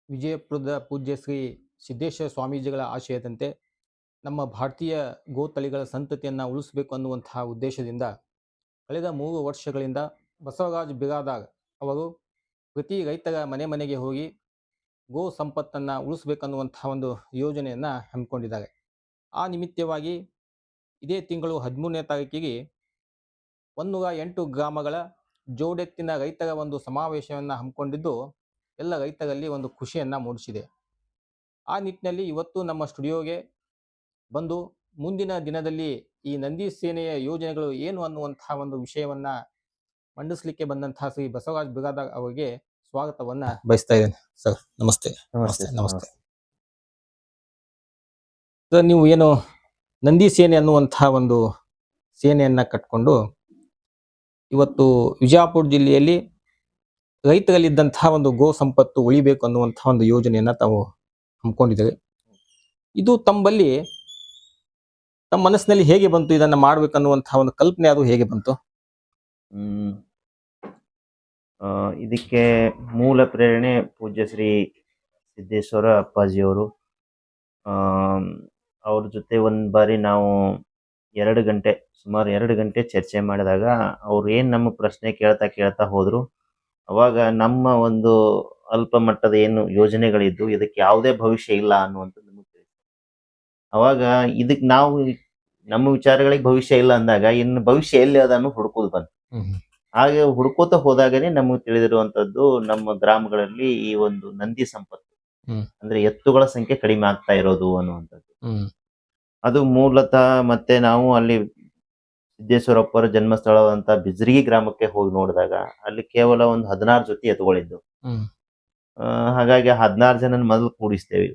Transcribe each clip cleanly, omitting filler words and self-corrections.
ವಿಜಯಪುರದ ಪೂಜ್ಯ ಶ್ರೀ ಸಿದ್ದೇಶ್ವರ ಸ್ವಾಮೀಜಿಗಳ ಆಶಯದಂತೆ ನಮ್ಮ ಭಾರತೀಯ ಗೋತಳಿಗಳ ಸಂತತಿಯನ್ನು ಉಳಿಸಬೇಕು ಅನ್ನುವಂತಹ ಉದ್ದೇಶದಿಂದ ಕಳೆದ 3 ವರ್ಷಗಳಿಂದ ಬಸವರಾಜ್ ಬಿರಾದಾರ್ ಅವರು ಪ್ರತಿ ರೈತರ ಮನೆ ಮನೆಗೆ ಹೋಗಿ ಗೋ ಸಂಪತ್ತನ್ನು ಉಳಿಸಬೇಕನ್ನುವಂತಹ ಒಂದು ಯೋಜನೆಯನ್ನು ಹಮ್ಮಿಕೊಂಡಿದ್ದಾರೆ. ಆ ನಿಮಿತ್ತವಾಗಿ ಇದೇ ತಿಂಗಳು 13ನೇ ತಾರೀಕಿಗೆ 108 ಗ್ರಾಮಗಳ ಜೋಡೆತ್ತಿನ ರೈತರ ಒಂದು ಸಮಾವೇಶವನ್ನು ಹಮ್ಮಿಕೊಂಡಿದ್ದು ಎಲ್ಲ ರೈತರಲ್ಲಿ ಒಂದು ಖುಷಿಯನ್ನು ಮೂಡಿಸಿದೆ. ಆ ನಿಟ್ಟಿನಲ್ಲಿ ಇವತ್ತು ನಮ್ಮ ಸ್ಟುಡಿಯೋಗೆ ಬಂದು ಮುಂದಿನ ದಿನದಲ್ಲಿ ಈ ನಂದಿ ಸೇನೆಯ ಯೋಜನೆಗಳು ಏನು ಅನ್ನುವಂತಹ ಒಂದು ವಿಷಯವನ್ನ ಮಂಡಿಸಲಿಕ್ಕೆ ಬಂದಂತಹ ಶ್ರೀ ಬಸವರಾಜ್ ಬಿರಾದಾರ್ ಅವರಿಗೆ ಸ್ವಾಗತವನ್ನ ಬಯಸ್ತಾ ಇದ್ದೇನೆ. ಸರ್ ನಮಸ್ತೆ. ನಮಸ್ತೆ ನಮಸ್ತೆ ಸರ್, ನೀವು ಏನು ನಂದಿ ಸೇನೆ ಅನ್ನುವಂತಹ ಒಂದು ಸೇನೆಯನ್ನ ಕಟ್ಕೊಂಡು ಇವತ್ತು ವಿಜಯಪುರ ಜಿಲ್ಲೆಯಲ್ಲಿ ರೈತರಲ್ಲಿದ್ದಂತಹ ಒಂದು ಗೋ ಸಂಪತ್ತು ಉಳಿಬೇಕು ಅನ್ನುವಂತಹ ಒಂದು ಯೋಜನೆಯನ್ನ ತಾವು ಹಮ್ಮಿಕೊಂಡಿದ್ದಾರೆ. ಇದು ತಮ್ಮಲ್ಲಿ ತಮ್ಮ ಮನಸ್ಸಿನಲ್ಲಿ ಹೇಗೆ ಬಂತು, ಇದನ್ನ ಮಾಡ್ಬೇಕನ್ನುವಂತಹ ಒಂದು ಕಲ್ಪನೆ ಅದು ಹೇಗೆ ಬಂತು? ಇದಕ್ಕೆ ಮೂಲ ಪ್ರೇರಣೆ ಪೂಜ್ಯ ಶ್ರೀ ಸಿದ್ದೇಶ್ವರ ಅಪ್ಪಾಜಿಯವರು. ಅವ್ರ ಜೊತೆ ಒಂದು ಬಾರಿ ನಾವು 2 ಗಂಟೆ ಸುಮಾರು 2 ಗಂಟೆ ಚರ್ಚೆ ಮಾಡಿದಾಗ ಅವ್ರು ಏನು ನಮ್ಮ ಪ್ರಶ್ನೆ ಕೇಳ್ತಾ ಹೋದ್ರು. ಅವಾಗ ನಮ್ಮ ಒಂದು ಅಲ್ಪ ಮಟ್ಟದ ಏನು ಯೋಜನೆಗಳಿದ್ದು ಇದಕ್ಕೆ ಯಾವುದೇ ಭವಿಷ್ಯ ಇಲ್ಲ ಅನ್ನುವಂಥದ್ದು ನಮಗೆ ತಿಳಿತು. ಅವಾಗ ಇದಕ್ಕೆ ನಾವು ನಮ್ಮ ವಿಚಾರಗಳಿಗೆ ಭವಿಷ್ಯ ಇಲ್ಲ ಅಂದಾಗ ಇನ್ನು ಭವಿಷ್ಯ ಎಲ್ಲಿ ಅದನ್ನು ಹುಡುಕೋದು ಬಂತು. ಹಾಗೆ ಹುಡುಕೋತ ಹೋದಾಗನೇ ನಮಗೆ ತಿಳಿದಿರುವಂತದ್ದು ನಮ್ಮ ಗ್ರಾಮಗಳಲ್ಲಿ ಈ ಒಂದು ನಂದಿ ಸಂಪತ್ತು ಅಂದ್ರೆ ಎತ್ತುಗಳ ಸಂಖ್ಯೆ ಕಡಿಮೆ ಆಗ್ತಾ ಇರೋದು ಅನ್ನುವಂಥದ್ದು. ಅದು ಮೂಲತಃ ಮತ್ತೆ ನಾವು ಅಲ್ಲಿ ಸಿದ್ದೇಶ್ವರಪ್ಪರ ಜನ್ಮಸ್ಥಳವಾದಂತ ಬಿಜ್ರಗಿ ಗ್ರಾಮಕ್ಕೆ ಹೋಗಿ ನೋಡಿದಾಗ ಅಲ್ಲಿ ಕೇವಲ ಒಂದು 16 ಜೊತೆ ಎತ್ತುಗಳಿದ್ದು. ಹಾಗಾಗಿ 16 ಜನನ ಮೊದಲು ಕೂಡಿಸ್ತೇವೆ.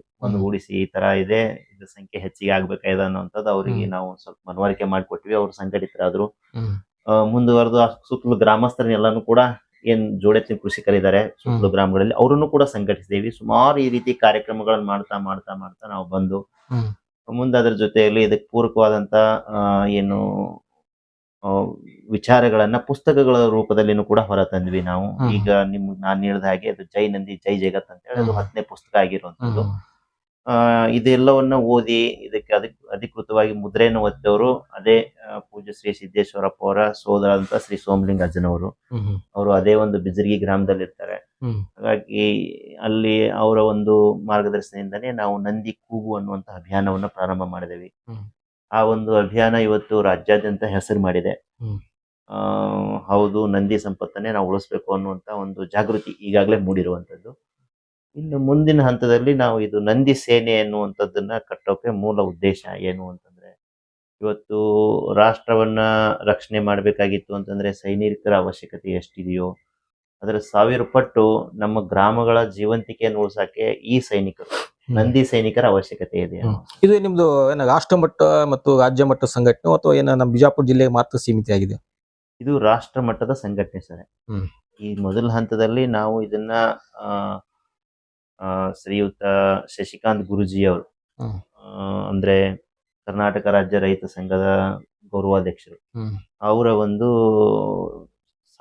ಕೂಡಿಸಿ ಈ ತರ ಇದೆ, ಇದ್ರ ಸಂಖ್ಯೆ ಹೆಚ್ಚಿಗೆ ಆಗ್ಬೇಕಾಗಿದೆ ಅನ್ನೋಂಥದ್ದು ಅವರಿಗೆ ನಾವು ಸ್ವಲ್ಪ ಮನವರಿಕೆ ಮಾಡಿಕೊಟ್ವಿ. ಅವ್ರು ಸಂಘಟಿತರಾದ್ರು. ಮುಂದುವರೆದು ಸುತ್ತಲೂ ಗ್ರಾಮಸ್ಥರನ್ನೆಲ್ಲಾನು ಕೂಡ ಏನ್ ಜೋಡೆತ್ತಿನ ಕೃಷಿಕರಿದ್ದಾರೆ ಸುತ್ತಲೂ ಗ್ರಾಮಗಳಲ್ಲಿ ಅವರನ್ನು ಕೂಡ ಸಂಘಟಿಸಿದೇವಿ. ಸುಮಾರು ಈ ರೀತಿ ಕಾರ್ಯಕ್ರಮಗಳನ್ನ ಮಾಡ್ತಾ ನಾವು ಬಂದು ಮುಂದೆ ಅದ್ರ ಜೊತೆಯಲ್ಲಿ ಇದಕ್ಕೆ ಪೂರಕವಾದಂತ ಏನು ವಿಚಾರಗಳನ್ನ ಪುಸ್ತಕಗಳ ರೂಪದಲ್ಲಿನೂ ಕೂಡ ಹೊರ ತಂದ್ವಿ ನಾವು. ಈಗ ನಾನು ಹೇಳಿದ ಹಾಗೆ ಅದು ಜೈ ನಂದಿ ಜೈ ಜಗತ್ ಅಂತ ಹೇಳಿ ಅದು 10ನೇ ಪುಸ್ತಕ ಆಗಿರುವಂತದ್ದು. ಇದೆಲ್ಲವನ್ನ ಓದಿ ಇದಕ್ಕೆ ಅಧಿಕೃತವಾಗಿ ಮುದ್ರೆಯನ್ನು ಒತ್ತವರು ಅದೇ ಪೂಜ್ಯ ಶ್ರೀ ಸಿದ್ದೇಶ್ವರಪ್ಪ ಅವರ ಸೋದರ ಶ್ರೀ ಸೋಮಲಿಂಗ ಅಜ್ಜನವರು. ಅವರು ಅದೇ ಒಂದು ಬಿಜರ್ಗಿ ಗ್ರಾಮದಲ್ಲಿ ಇರ್ತಾರೆ. ಹಾಗಾಗಿ ಅಲ್ಲಿ ಅವರ ಒಂದು ಮಾರ್ಗದರ್ಶನದಿಂದನೇ ನಾವು ನಂದಿ ಕೂಗು ಅನ್ನುವಂತ ಅಭಿಯಾನವನ್ನ ಪ್ರಾರಂಭ ಮಾಡಿದೇವಿ. ಆ ಒಂದು ಅಭಿಯಾನ ಇವತ್ತು ರಾಜ್ಯಾದ್ಯಂತ ಹೆಸರು ಮಾಡಿದೆ. ಹೌದು, ನಂದಿ ಸಂಪತ್ತನ್ನೇ ನಾವು ಉಳಿಸ್ಬೇಕು ಅನ್ನುವಂತ ಒಂದು ಜಾಗೃತಿ ಈಗಾಗಲೇ ಮೂಡಿರುವಂತದ್ದು. ಇನ್ನು ಮುಂದಿನ ಹಂತದಲ್ಲಿ ನಾವು ಇದು ನಂದಿ ಸೇನೆ ಎನ್ನುವಂಥದ್ದನ್ನ ಕಟ್ಟೋಕೆ ಮೂಲ ಉದ್ದೇಶ ಏನು ಅಂತಂದ್ರೆ, ಇವತ್ತು ರಾಷ್ಟ್ರವನ್ನ ರಕ್ಷಣೆ ಮಾಡಬೇಕಾಗಿತ್ತು ಅಂತಂದ್ರೆ ಸೈನಿಕರ ಅವಶ್ಯಕತೆ ಎಷ್ಟಿದೆಯೋ ಅದರ 1000 ಪಟ್ಟು ನಮ್ಮ ಗ್ರಾಮಗಳ ಜೀವಂತಿಕೆಯನ್ನು ಉಳಿಸಕ್ಕೆ ಈ ಸೈನಿಕರು ನಂದಿ ಸೈನಿಕರ ಅವಶ್ಯಕತೆ ಇದೆ. ಇದು ನಿಮ್ದು ಏನು ರಾಷ್ಟ್ರ ಮಟ್ಟ ಮತ್ತು ರಾಜ್ಯ ಮಟ್ಟ ಸಂಘಟನೆ ಅಥವಾ ಏನು ನಮ್ಮ ಬಿಜಾಪುರ ಜಿಲ್ಲೆಗೆ ಮಾತ್ರ ಸೀಮಿತ ಆಗಿದೆ? ಇದು ರಾಷ್ಟ್ರ ಮಟ್ಟದ ಸಂಘಟನೆ ಸರ್. ಈ ಮೊದಲ ಹಂತದಲ್ಲಿ ನಾವು ಇದನ್ನ ಶ್ರೀಯುತ ಶಶಿಕಾಂತ್ ಗುರುಜಿ ಅವರು ಅಂದ್ರೆ ಕರ್ನಾಟಕ ರಾಜ್ಯ ರೈತ ಸಂಘದ ಗೌರವಾಧ್ಯಕ್ಷರು, ಅವರ ಒಂದು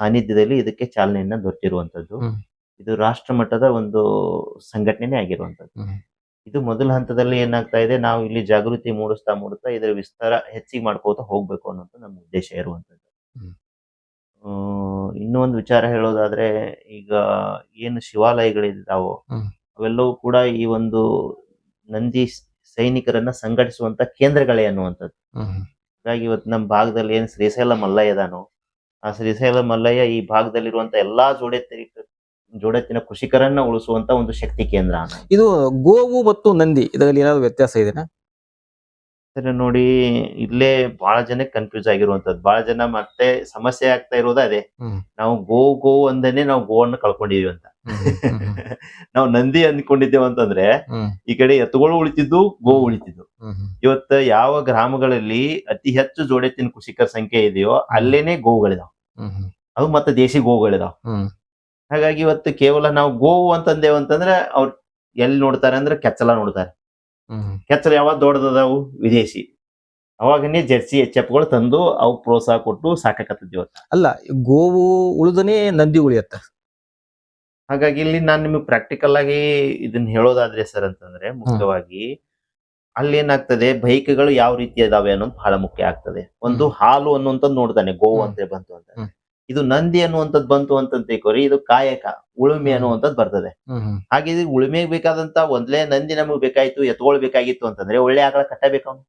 ಸಾನ್ನಿಧ್ಯದಲ್ಲಿ ಇದಕ್ಕೆ ಚಾಲನೆಯನ್ನ ದೊರೆತಿರುವಂತದ್ದು. ಇದು ರಾಷ್ಟ್ರ ಮಟ್ಟದ ಒಂದು ಸಂಘಟನೆ ಆಗಿರುವಂತದ್ದು. ಇದು ಮೊದಲ ಹಂತದಲ್ಲಿ ಏನಾಗ್ತಾ ಇದೆ, ನಾವು ಇಲ್ಲಿ ಜಾಗೃತಿ ಮೂಡಿಸ್ತಾ ಇದರ ವಿಸ್ತಾರ ಹೆಚ್ಚಿಗೆ ಮಾಡ್ಕೋತಾ ಹೋಗ್ಬೇಕು ಅನ್ನೋದು ನಮ್ಮ ಉದ್ದೇಶ ಇರುವಂತದ್ದು. ಇನ್ನೊಂದು ವಿಚಾರ ಹೇಳೋದಾದ್ರೆ, ಈಗ ಏನು ಶಿವಾಲಯಗಳಿದ್ದಾವೋ ಅವೆಲ್ಲವೂ ಕೂಡ ಈ ಒಂದು ನಂದಿ ಸೈನಿಕರನ್ನ ಸಂಘಟಿಸುವಂತ ಕೇಂದ್ರಗಳೇ ಅನ್ನುವಂಥದ್ದು. ಹಾಗಾಗಿ ಇವತ್ತು ನಮ್ಮ ಭಾಗದಲ್ಲಿ ಏನು ಶ್ರೀಶೈಲ ಮಲ್ಲಯ್ಯ ಇದಾನೋ ಆ ಶ್ರೀಶೈಲ ಮಲ್ಲಯ್ಯ ಈ ಭಾಗದಲ್ಲಿರುವಂತ ಎಲ್ಲಾ ಜೋಡೆತ್ತಿನ ಕೃಷಿಕರನ್ನ ಉಳಿಸುವಂತ ಒಂದು ಶಕ್ತಿ ಕೇಂದ್ರ. ಇದು ಗೋವು ಮತ್ತು ನಂದಿ ಇದರಲ್ಲಿ ಏನಾದ್ರು ವ್ಯತ್ಯಾಸ ಇದೆನಾ? ಸರಿ ನೋಡಿ, ಇಲ್ಲೇ ಬಹಳ ಜನಕ್ಕೆ ಕನ್ಫ್ಯೂಸ್ ಆಗಿರುವಂತದ್ದು. ಬಹಳ ಜನ ಮತ್ತೆ ಸಮಸ್ಯೆ ಆಗ್ತಾ ಇರೋದು ಅದೇ, ನಾವು ಗೋ ಅಂದೇನೆ ನಾವು ಗೋವನ್ನು ಕಳ್ಕೊಂಡಿದೀವಿ ಅಂತ. ನಾವು ನಂದಿ ಅಂದ್ಕೊಂಡಿದ್ದೇವೆ ಅಂತಂದ್ರೆ ಈ ಕಡೆ ಎತ್ತುಗಳು ಉಳಿತಿದ್ದು, ಗೋ ಉಳಿತಿದ್ದು. ಇವತ್ತ ಯಾವ ಗ್ರಾಮಗಳಲ್ಲಿ ಅತಿ ಹೆಚ್ಚು ಜೋಡೆತ್ತಿನ ಕೃಷಿಕರ ಸಂಖ್ಯೆ ಇದೆಯೋ ಅಲ್ಲೇನೆ ಗೋವುಗಳಿದಾವ್, ಅದು ಮತ್ತೆ ದೇಶಿ ಗೋವುಗಳಿದಾವ್. ಹಾಗಾಗಿ ಇವತ್ತು ಕೇವಲ ನಾವು ಗೋವು ಅಂತಂದೇವ್ ಅಂತಂದ್ರೆ ಅವ್ರು ಎಲ್ಲಿ ನೋಡ್ತಾರೆ ಅಂದ್ರೆ ಕೆಚ್ಚಲ ನೋಡ್ತಾರೆ. ಕೆಚ್ಚಲ ಯಾವಾಗ ದೊಡ್ಡದವು ವಿದೇಶಿ, ಅವಾಗನೇ ಜರ್ಸಿ ಎಚ್ಚೆಪ್ಗಳು ತಂದು ಅವು ಪ್ರೋತ್ಸಾಹ ಕೊಟ್ಟು ಸಾಕಕತ್ತಿದ್ವಿ. ಅಲ್ಲ, ಗೋವು ಉಳಿದನೇ ನಂದಿ ಉಳಿಯತ್ತ. ಹಾಗಾಗಿ ಇಲ್ಲಿ ನಾನು ನಿಮಗೆ ಪ್ರಾಕ್ಟಿಕಲ್ ಆಗಿ ಇದನ್ನ ಹೇಳೋದಾದ್ರೆ ಸರ್ ಅಂತಂದ್ರೆ ಮುಖ್ಯವಾಗಿ ಅಲ್ಲಿ ಏನಾಗ್ತದೆ ಬೈಕ್ಗಳು ಯಾವ ರೀತಿ ಇದಾವೆ ಅನ್ನೋದು ಬಹಳ ಮುಖ್ಯ ಆಗ್ತದೆ. ಒಂದು ಹಾಲು ಅನ್ನುವಂಥದ್ದು ನೋಡ್ತಾನೆ, ಗೋವು ಅಂತ ಬಂತು ಅಂತ. ಇದು ನಂದಿ ಅನ್ನುವಂಥದ್ದು ಬಂತು ಅಂತ ತಿಳ್ಕೊರಿ, ಇದು ಕಾಯಕ ಉಳುಮೆ ಅನ್ನುವಂಥದ್ದು ಬರ್ತದೆ. ಹಾಗೆ ಇದು ಉಳುಮೆಗೆ ಬೇಕಾದಂತ ಒಂದ್ಲೇ ನಂದಿ ನಮಗ್ ಬೇಕಾಯ್ತು, ಎತ್ಕೊಳ್ಬೇಕಾಗಿತ್ತು ಅಂತಂದ್ರೆ ಒಳ್ಳೆ ಆಕಳ ಕಟ್ಟಬೇಕು ಅವ್ನು.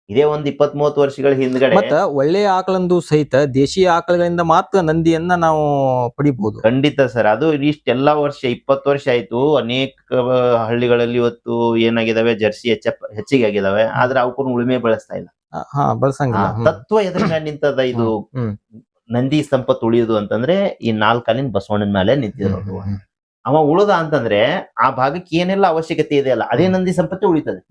ಇದೇ ಒಂದ್ 20-30 ವರ್ಷಗಳ ಹಿಂದ್ಗಡೆ ಮತ್ತ ಒಳ್ಳೆಯ ಆಕಳಂದು ಸಹಿತ ದೇಶೀಯ ಆಕಳಗಳಿಂದ ಮಾತ್ರ ನಂದಿಯನ್ನ ನಾವು ಪಡಿಬಹುದು. ಖಂಡಿತ ಸರ್. ಅದು ಇಷ್ಟೆಲ್ಲಾ ವರ್ಷ 20 ವರ್ಷ ಆಯ್ತು, ಅನೇಕ ಹಳ್ಳಿಗಳಲ್ಲಿ ಇವತ್ತು ಏನಾಗಿದಾವೆ ಜರ್ಸಿ ಹೆಚ್ಚಿಗೆ ಆಗಿದಾವೆ, ಆದ್ರೆ ಅವಕ್ಕೂ ಉಳುಮೆ ಬಳಸ್ತಾ ಇಲ್ಲ. ಬಳಸಂಗಿಲ್ಲ. ತತ್ವ ಎದ್ರ ಮೇಲೆ ನಿಂತದ ಇದು ನಂದಿ ಸಂಪತ್ತು ಉಳಿಯುದು ಅಂತಂದ್ರೆ ಈ 4 ಕಾಲಿನ ಬಸವಣ್ಣನ ಮೇಲೆ ನಿಂತಿರೋದು. ಅವ ಉಳಿದ ಅಂತಂದ್ರೆ ಆ ಭಾಗಕ್ಕೆ ಏನೆಲ್ಲ ಅವಶ್ಯಕತೆ ಇದೆ ಅಲ್ಲ, ಅದೇ ನಂದಿ ಸಂಪತ್ತು ಉಳಿತದೆ.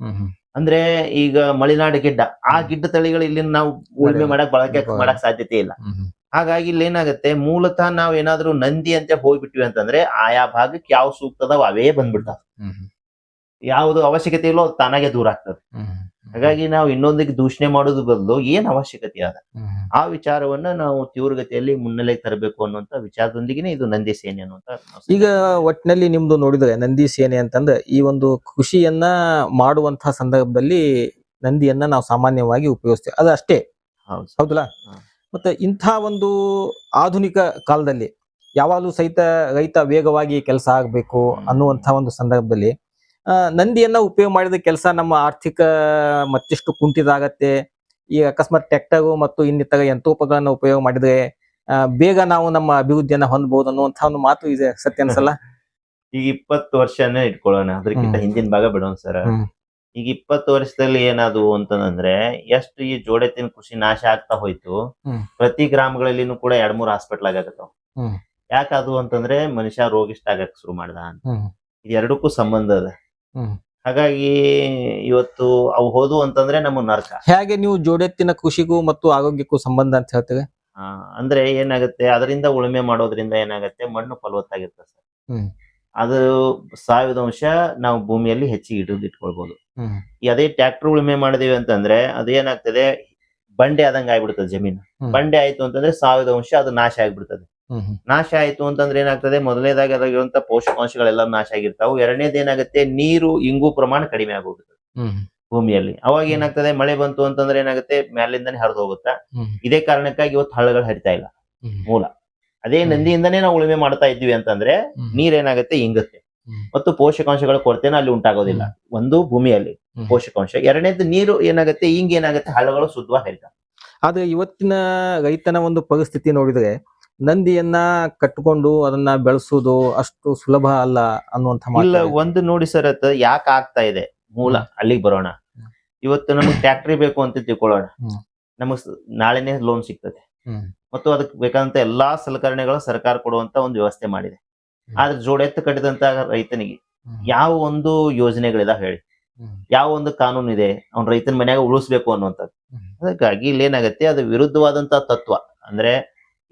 ಅಂದ್ರೆ ಈಗ ಮಲೆನಾಡು ಗಿಡ್ಡ, ಆ ಗಿಡ್ಡ ತಳಿಗಳು ಇಲ್ಲಿ ನಾವು ಉಳುಮೆ ಬಳಕೆ ಮಾಡಕ್ ಸಾಧ್ಯತೆ ಇಲ್ಲ. ಹಾಗಾಗಿ ಇಲ್ಲಿ ಏನಾಗುತ್ತೆ, ಮೂಲತಃ ನಾವ್ ಏನಾದ್ರು ನಂದಿ ಅಂತ ಹೋಗ್ಬಿಟ್ವಿ ಅಂತಂದ್ರೆ ಆಯಾ ಭಾಗಕ್ಕೆ ಯಾವ ಸೂಕ್ತದ ಅವೇ ಬಂದ್ಬಿಡ್ತಾವ. ಯಾವ್ದು ಅವಶ್ಯಕತೆ ಇಲ್ಲೋ ತಾನಾಗೆ ದೂರ ಆಗ್ತದೆ. ಹಾಗಾಗಿ ನಾವು ಇನ್ನೊಂದಿಗೆ ದೂಷಣೆ ಮಾಡೋದು ಬದಲು ಏನ್ ಅವಶ್ಯಕತೆ ಅದ ಆ ವಿಚಾರವನ್ನ ನಾವು ತೀವ್ರಗತಿಯಲ್ಲಿ ಮುನ್ನೆಲೆ ತರಬೇಕು ಅನ್ನುವಂತ ವಿಚಾರದೊಂದಿಗೆ ಇದು ನಂದಿ ಸೇನೆ ಅನ್ನುವಂತ. ಈಗ ಒಟ್ಟಿನಲ್ಲಿ ನಿಮ್ದು ನೋಡಿದ್ರೆ ನಂದಿ ಸೇನೆ ಅಂತಂದ್ರೆ ಈ ಒಂದು ಕೃಷಿಯನ್ನ ಮಾಡುವಂತಹ ಸಂದರ್ಭದಲ್ಲಿ ನಂದಿಯನ್ನ ನಾವು ಸಾಮಾನ್ಯವಾಗಿ ಉಪಯೋಗಿಸ್ತೇವೆ, ಅದು ಅಷ್ಟೇ. ಹೌದಲ್ಲ? ಮತ್ತೆ ಇಂಥ ಒಂದು ಆಧುನಿಕ ಕಾಲದಲ್ಲಿ ಯಾವಾಗಲೂ ಸಹಿತ ರೈತ ವೇಗವಾಗಿ ಕೆಲಸ ಆಗ್ಬೇಕು ಅನ್ನುವಂಥ ಒಂದು ಸಂದರ್ಭದಲ್ಲಿ ನಂದಿಯನ್ನ ಉಪಯೋಗ ಮಾಡಿದ ಕೆಲಸ ನಮ್ಮ ಆರ್ಥಿಕ ಮತ್ತಿಷ್ಟು ಕುಂಠಿತ ಆಗತ್ತೆ. ಈ ಅಕಸ್ಮಾತ್ ಟ್ರ್ಯಾಕ್ಟರ್ ಮತ್ತು ಇನ್ನಿತರ ಯಂತ್ರೋಪಕರಣ ಉಪಯೋಗ ಮಾಡಿದ್ರೆ ಬೇಗ ನಾವು ನಮ್ಮ ಅಭಿವೃದ್ಧಿಯನ್ನ ಹೊಂದಬಹುದು ಅನ್ನುವಂಥ ಒಂದು ಮಾತು ಇದೆ, ಸತ್ಯ ಅನ್ಸಲ್ಲ? ಈಗ 20 ವರ್ಷನೇ ಇಟ್ಕೊಳ್ಳೋಣ, ಅದಕ್ಕಿಂತ ಹಿಂದಿನ ಭಾಗ ಬಿಡೋಣ ಸರ್. ಈಗ 20 ವರ್ಷದಲ್ಲಿ ಏನಾದವು ಅಂತಂದ್ರೆ ಎಷ್ಟು ಈ ಜೋಡೆತ್ತಿನ ಕೃಷಿ ನಾಶ ಆಗ್ತಾ ಹೋಯ್ತು. ಪ್ರತಿ ಗ್ರಾಮಗಳಲ್ಲಿನೂ ಕೂಡ 2-3 ಹಾಸ್ಪಿಟ್ಲ್ ಆಗತ್ತಾವ. ಯಾಕದು ಅಂತಂದ್ರೆ ಮನುಷ್ಯ ರೋಗಿಷ್ಟ ಆಗಕ್ ಶುರು ಮಾಡ್ದ ಅಂತ. ಇದೆರಡಕ್ಕೂ ಸಂಬಂಧ ಅದ. ಹಾಗಾಗಿ ಇವತ್ತು ಅವು ಹೋದು ಅಂತಂದ್ರೆ ನಮ್ಮ ನರಕ. ಹೇಗೆ ನೀವು ಜೋಡೆತ್ತಿನ ಕೃಷಿಗೂ ಮತ್ತು ಆರೋಗ್ಯಕ್ಕೂ ಸಂಬಂಧ ಅಂತ ಹೇಳ್ತೇವೆ? ಅಂದ್ರೆ ಏನಾಗುತ್ತೆ, ಅದರಿಂದ ಉಳುಮೆ ಮಾಡೋದ್ರಿಂದ ಏನಾಗುತ್ತೆ, ಮಣ್ಣು ಫಲವತ್ತಾಗಿರ್ತದೆ ಸರ್. ಅದು ಸಾವಯವ ಅಂಶ ನಾವು ಭೂಮಿಯಲ್ಲಿ ಹೆಚ್ಚಿಗೆ ಇಟ್ಕೊಳ್ಬಹುದು. ಅದೇ ಟ್ರ್ಯಾಕ್ಟರ್ ಉಳುಮೆ ಮಾಡಿದೀವಿ ಅಂತಂದ್ರೆ ಅದೇನಾಗ್ತದೆ, ಬಂಡೆ ಆದಂಗ ಆಗ್ಬಿಡ್ತದೆ ಜಮೀನು. ಬಂಡೆ ಆಯ್ತು ಅಂತಂದ್ರೆ ಸಾವಯವ ಅಂಶ ಅದು ನಾಶ ಆಗ್ಬಿಡ್ತದೆ. ನಾಶ ಆಯ್ತು ಅಂತಂದ್ರೆ ಏನಾಗ್ತದೆ, ಮೊದಲನೇದಾಗಿ ಅದ್ರಾಗಿರುವಂತ ಪೋಷಕಾಂಶಗಳೆಲ್ಲ ನಾಶ ಆಗಿರ್ತಾವ. ಎರಡನೇದು ಏನಾಗುತ್ತೆ, ನೀರು ಇಂಗು ಪ್ರಮಾಣ ಕಡಿಮೆ ಆಗೋಗ್ಬಿಡ್ತದೆ ಭೂಮಿಯಲ್ಲಿ. ಅವಾಗ ಏನಾಗ್ತದೆ, ಮಳೆ ಬಂತು ಅಂತಂದ್ರೆ ಏನಾಗುತ್ತೆ, ಮ್ಯಾಲಿಂದಾನೇ ಹರಿದು ಹೋಗುತ್ತಾ. ಇದೇ ಕಾರಣಕ್ಕಾಗಿ ಇವತ್ತು ಹಳ್ಳಗಳು ಹರಿತಾ ಇಲ್ಲ. ಮೂಲ ಅದೇ ನಂದಿಯಿಂದನೇ ನಾವು ಉಳುಮೆ ಮಾಡ್ತಾ ಇದ್ವಿ ಅಂತಂದ್ರೆ ನೀರೇನಾಗುತ್ತೆ, ಇಂಗುತ್ತೆ ಮತ್ತು ಪೋಷಕಾಂಶಗಳ ಕೊರತೆನ ಅಲ್ಲಿ ಉಂಟಾಗೋದಿಲ್ಲ. ಒಂದು ಭೂಮಿಯಲ್ಲಿ ಪೋಷಕಾಂಶ, ಎರಡನೇದು ನೀರು ಏನಾಗುತ್ತೆ, ಏನಾಗುತ್ತೆ, ಹಳ್ಳಗಳು ಶುದ್ಧವಾಗಿ ಹರಿತಾವ. ಆದ್ರೆ ಇವತ್ತಿನ ರೈತನ ಒಂದು ಪರಿಸ್ಥಿತಿ ನೋಡಿದ್ರೆ ನಂದಿಯನ್ನ ಕಟ್ಕೊಂಡು ಅದನ್ನ ಬೆಳೆಸುವುದು ಅಷ್ಟು ಸುಲಭ ಅಲ್ಲ ಅನ್ನುವಂಥ ಇಲ್ಲ. ಒಂದು ನೋಡಿ ಸರ್, ಯಾಕೆ ಆಗ್ತಾ ಇದೆ ಮೂಲ, ಅಲ್ಲಿಗೆ ಬರೋಣ. ಇವತ್ತು ನಮಗ್ ಟ್ಯಾಕ್ಟ್ರಿ ಬೇಕು ಅಂತ ತಿಳ್ಕೊಳ್ಳೋಣ, ನಮಗ್ ನಾಳೆನೆ ಲೋನ್ ಸಿಗ್ತದೆ ಮತ್ತು ಅದಕ್ಕೆ ಬೇಕಾದಂತ ಎಲ್ಲಾ ಸಲಕರಣೆಗಳು ಸರ್ಕಾರ ಕೊಡುವಂತ ಒಂದು ವ್ಯವಸ್ಥೆ ಮಾಡಿದೆ. ಆದ್ರೆ ಜೋಡೆತ್ತು ಕಟ್ಟಿದಂತ ರೈತನಿಗೆ ಯಾವ ಒಂದು ಯೋಜನೆಗಳಿದಾವೆ ಹೇಳಿ, ಯಾವ ಒಂದು ಕಾನೂನು ಇದೆ ಅವ್ನ ರೈತನ ಮನ್ಯಾಗ ಉಳಿಸ್ಬೇಕು ಅನ್ನುವಂಥದ್ದು. ಅದಕ್ಕಾಗಿ ಇಲ್ಲೇನಾಗತ್ತೆ, ಅದು ವಿರುದ್ಧವಾದಂತ ತತ್ವ. ಅಂದ್ರೆ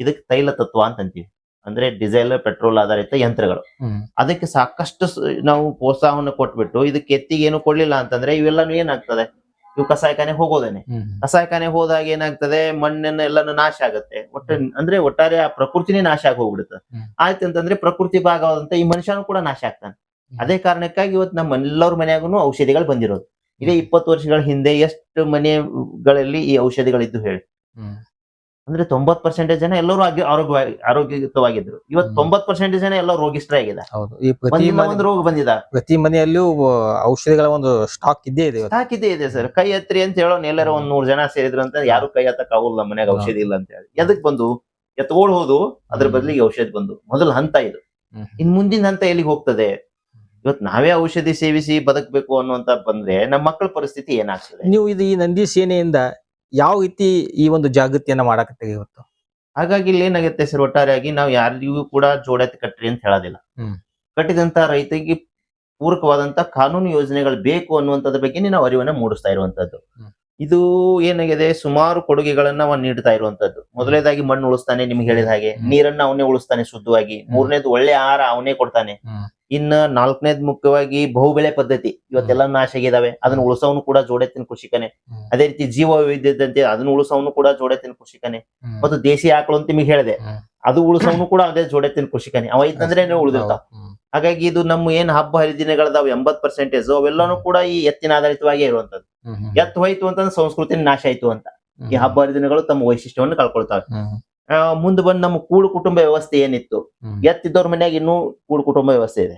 ಇದಕ್ಕೆ ತೈಲ ತತ್ವ ಅಂತ ಅಂತೀವಿ. ಅಂದ್ರೆ ಡೀಸೆಲ್ ಪೆಟ್ರೋಲ್ ಆಧಾರಿತ ಯಂತ್ರಗಳು. ಅದಕ್ಕೆ ಸಾಕಷ್ಟು ನಾವು ಪ್ರೋತ್ಸಾಹವನ್ನು ಕೊಟ್ಬಿಟ್ಟು ಇದಕ್ಕೆ ಎತ್ತಿಗೆ ಏನು ಕೊಡ್ಲಿಲ್ಲ ಅಂತಂದ್ರೆ ಇವೆಲ್ಲಾನು ಏನಾಗ್ತದೆ, ಇವು ಕಸಾಯಖಾನೆ ಹೋಗೋದೇನೆ. ಕಸಾಯಖಾನೆ ಹೋದಾಗ ಏನಾಗ್ತದೆ, ಮಣ್ಣನ್ನ ಎಲ್ಲಾನು ನಾಶ ಆಗತ್ತೆ. ಅಂದ್ರೆ ಒಟ್ಟಾರೆ ಆ ಪ್ರಕೃತಿನೇ ನಾಶ ಆಗಿ ಹೋಗ್ಬಿಡುತ್ತೆ. ಆಯ್ತು ಅಂತಂದ್ರೆ ಪ್ರಕೃತಿ ಭಾಗವಾದಂತ ಈ ಮನುಷ್ಯನು ಕೂಡ ನಾಶ ಆಗ್ತಾನೆ. ಅದೇ ಕಾರಣಕ್ಕಾಗಿ ಇವತ್ತು ನಮ್ಮ ಎಲ್ಲರ ಮನೆಯಾಗೂ ಔಷಧಿಗಳು ಬಂದಿರೋದು. ಇದೇ 20 ವರ್ಷಗಳ ಹಿಂದೆ ಎಷ್ಟು ಮನೆಗಳಲ್ಲಿ ಈ ಔಷಧಿಗಳಿದ್ದು ಹೇಳಿ. ಅಂದ್ರೆ 90% ಜನ ಎಲ್ಲರೂ ಆರೋಗ್ಯಯುತವಾಗಿದ್ರು. ಇವತ್ತು 90% ಜನ ಎಲ್ಲ ರೋಗಿಷ್ಠರಾಗಿದ್ದಾರೆ. ಒಂದು ರೋಗ ಬಂದಿದೆ. ಪ್ರತಿ ಮನೆಯಲ್ಲೂ ಔಷಧಿಗಳ ಒಂದು ಸ್ಟಾಕ್ ಇದ್ದೇ ಇದೆ ಸರ್. ಕೈ ಹತ್ರಿ ಅಂತ ಹೇಳೋನ್ ಎಲ್ಲರೂ 100 ಜನ ಸೇರಿದ್ರು ಅಂತ ಯಾರು ಕೈ ಹತ್ತಕ್ ಆಗೋಲ್ಲ, ಮನ್ಯಾಗ ಔಷಧಿ ಇಲ್ಲ ಅಂತ ಹೇಳಿ. ಎದಕ್ ಬಂದು ಎತ್ಕೊಳ್ಬಹುದು, ಅದ್ರ ಬದಲಿಗೆ ಔಷಧಿ ಬಂದು ಮೊದಲ ಹಂತ ಇದು. ಇನ್ ಮುಂದಿನ ಹಂತ ಎಲ್ಲಿಗೆ ಹೋಗ್ತದೆ? ಇವತ್ತು ನಾವೇ ಔಷಧಿ ಸೇವಿಸಿ ಬದುಕಬೇಕು ಅನ್ನುವಂತ ಬಂದ್ರೆ ನಮ್ಮ ಮಕ್ಕಳ ಪರಿಸ್ಥಿತಿ ಏನಾಗ್ತದೆ? ನೀವು ಇದು ಈ ನಂದಿ ಸೇನೆಯಿಂದ ಯಾವ ರೀತಿ ಈ ಒಂದು ಜಾಗೃತಿಯನ್ನ ಮಾಡಕತ್ತೀವಿ ಇವತ್ತು? ಹಾಗಾಗಿ ಇಲ್ಲಿ ಏನಾಗುತ್ತೆ ಸರ್, ಒಟ್ಟಾರೆಯಾಗಿ ನಾವು ಯಾರಿಗೂ ಕೂಡ ಜೋಡೆತ್ತಿ ಕಟ್ಟ್ರಿ ಅಂತ ಹೇಳೋದಿಲ್ಲ. ಕಟ್ಟಿದಂತ ರೈತರಿಗೆ ಪೂರಕವಾದಂತ ಕಾನೂನು ಯೋಜನೆಗಳು ಬೇಕು ಅನ್ನುವಂಥದ್ರ ಬಗ್ಗೆ ನಾವು ಅರಿವನ್ನ ಮೂಡಿಸ್ತಾ ಇರುವಂತದ್ದು. ಇದು ಏನಾಗಿದೆ, ಸುಮಾರು ಕೊಡುಗೆಗಳನ್ನ ಅವನು ನೀಡ್ತಾ ಇರುವಂತದ್ದು. ಮೊದಲನೇದಾಗಿ ಮಣ್ಣು ಉಳಿಸ್ತಾನೆ, ನಿಮ್ಗೆ ಹೇಳಿದ ಹಾಗೆ. ನೀರನ್ನ ಅವನೇ ಉಳಿಸ್ತಾನೆ ಶುದ್ಧವಾಗಿ. ಮೂರನೇದು ಒಳ್ಳೆ ಆಹಾರ ಅವನೇ ಕೊಡ್ತಾನೆ. ಇನ್ನ ನಾಲ್ಕನೇದ್ ಮುಖ್ಯವಾಗಿ ಬಹುಬೆಳೆ ಪದ್ಧತಿ ಇವತ್ತೆಲ್ಲ ನಾಶ ಆಗಿದಾವೆ, ಅದನ್ನ ಉಳಿಸೋನು ಕೂಡ ಜೋಡೆತ್ತಿನ ಕೃಷಿಕನೇ. ಅದೇ ರೀತಿ ಜೀವ ವೈವಿಧ್ಯತೆ ಅದನ್ನ ಉಳಿಸೋನು ಕೂಡ ಜೋಡೆತ್ತಿನ ಕೃಷಿಕನೇ. ಮತ್ತು ದೇಸಿ ಆಕಳು ಅಂತ ನಿಮಗೆ ಹೇಳಿದೆ, ಅದು ಉಳಿಸೋನು ಕೂಡ ಅದೇ ಜೋಡೆತ್ತಿನ ಕೃಷಿಕನೇ. ಅವ ಇತ್ತಂದ್ರೆ ಉಳಿದಿರ್ತಾವ. ಹಾಗಾಗಿ ಇದು ನಮ್ಮ ಏನ್ ಹಬ್ಬ ಹರಿದಿನಗಳದಾವ 80% ಅವೆಲ್ಲಾನು ಕೂಡ ಈ ಎತ್ತಿನ ಆಧಾರಿತವಾಗಿ ಇರುವಂತದ್ದು. ಎತ್ತು ಹೋಯ್ತು ಅಂತಂದ್ರೆ ಸಂಸ್ಕೃತಿ ನಾಶ ಆಯ್ತು ಅಂತ ಈ ಹಬ್ಬ ಹರಿದಿನಗಳು ತಮ್ಮ ವೈಶಿಷ್ಟ್ಯವನ್ನು ಕಳ್ಕೊಳ್ತಾವೆ. ಮುಂದೆ ಬಂದ್ ನಮ್ಮ ಕೂಡು ಕುಟುಂಬ ವ್ಯವಸ್ಥೆ ಏನಿತ್ತು, ಎತ್ತಿದ್ದವ್ರ ಮನ್ಯಾಗ ಇನ್ನೂ ಕೂಡು ಕುಟುಂಬ ವ್ಯವಸ್ಥೆ ಇದೆ.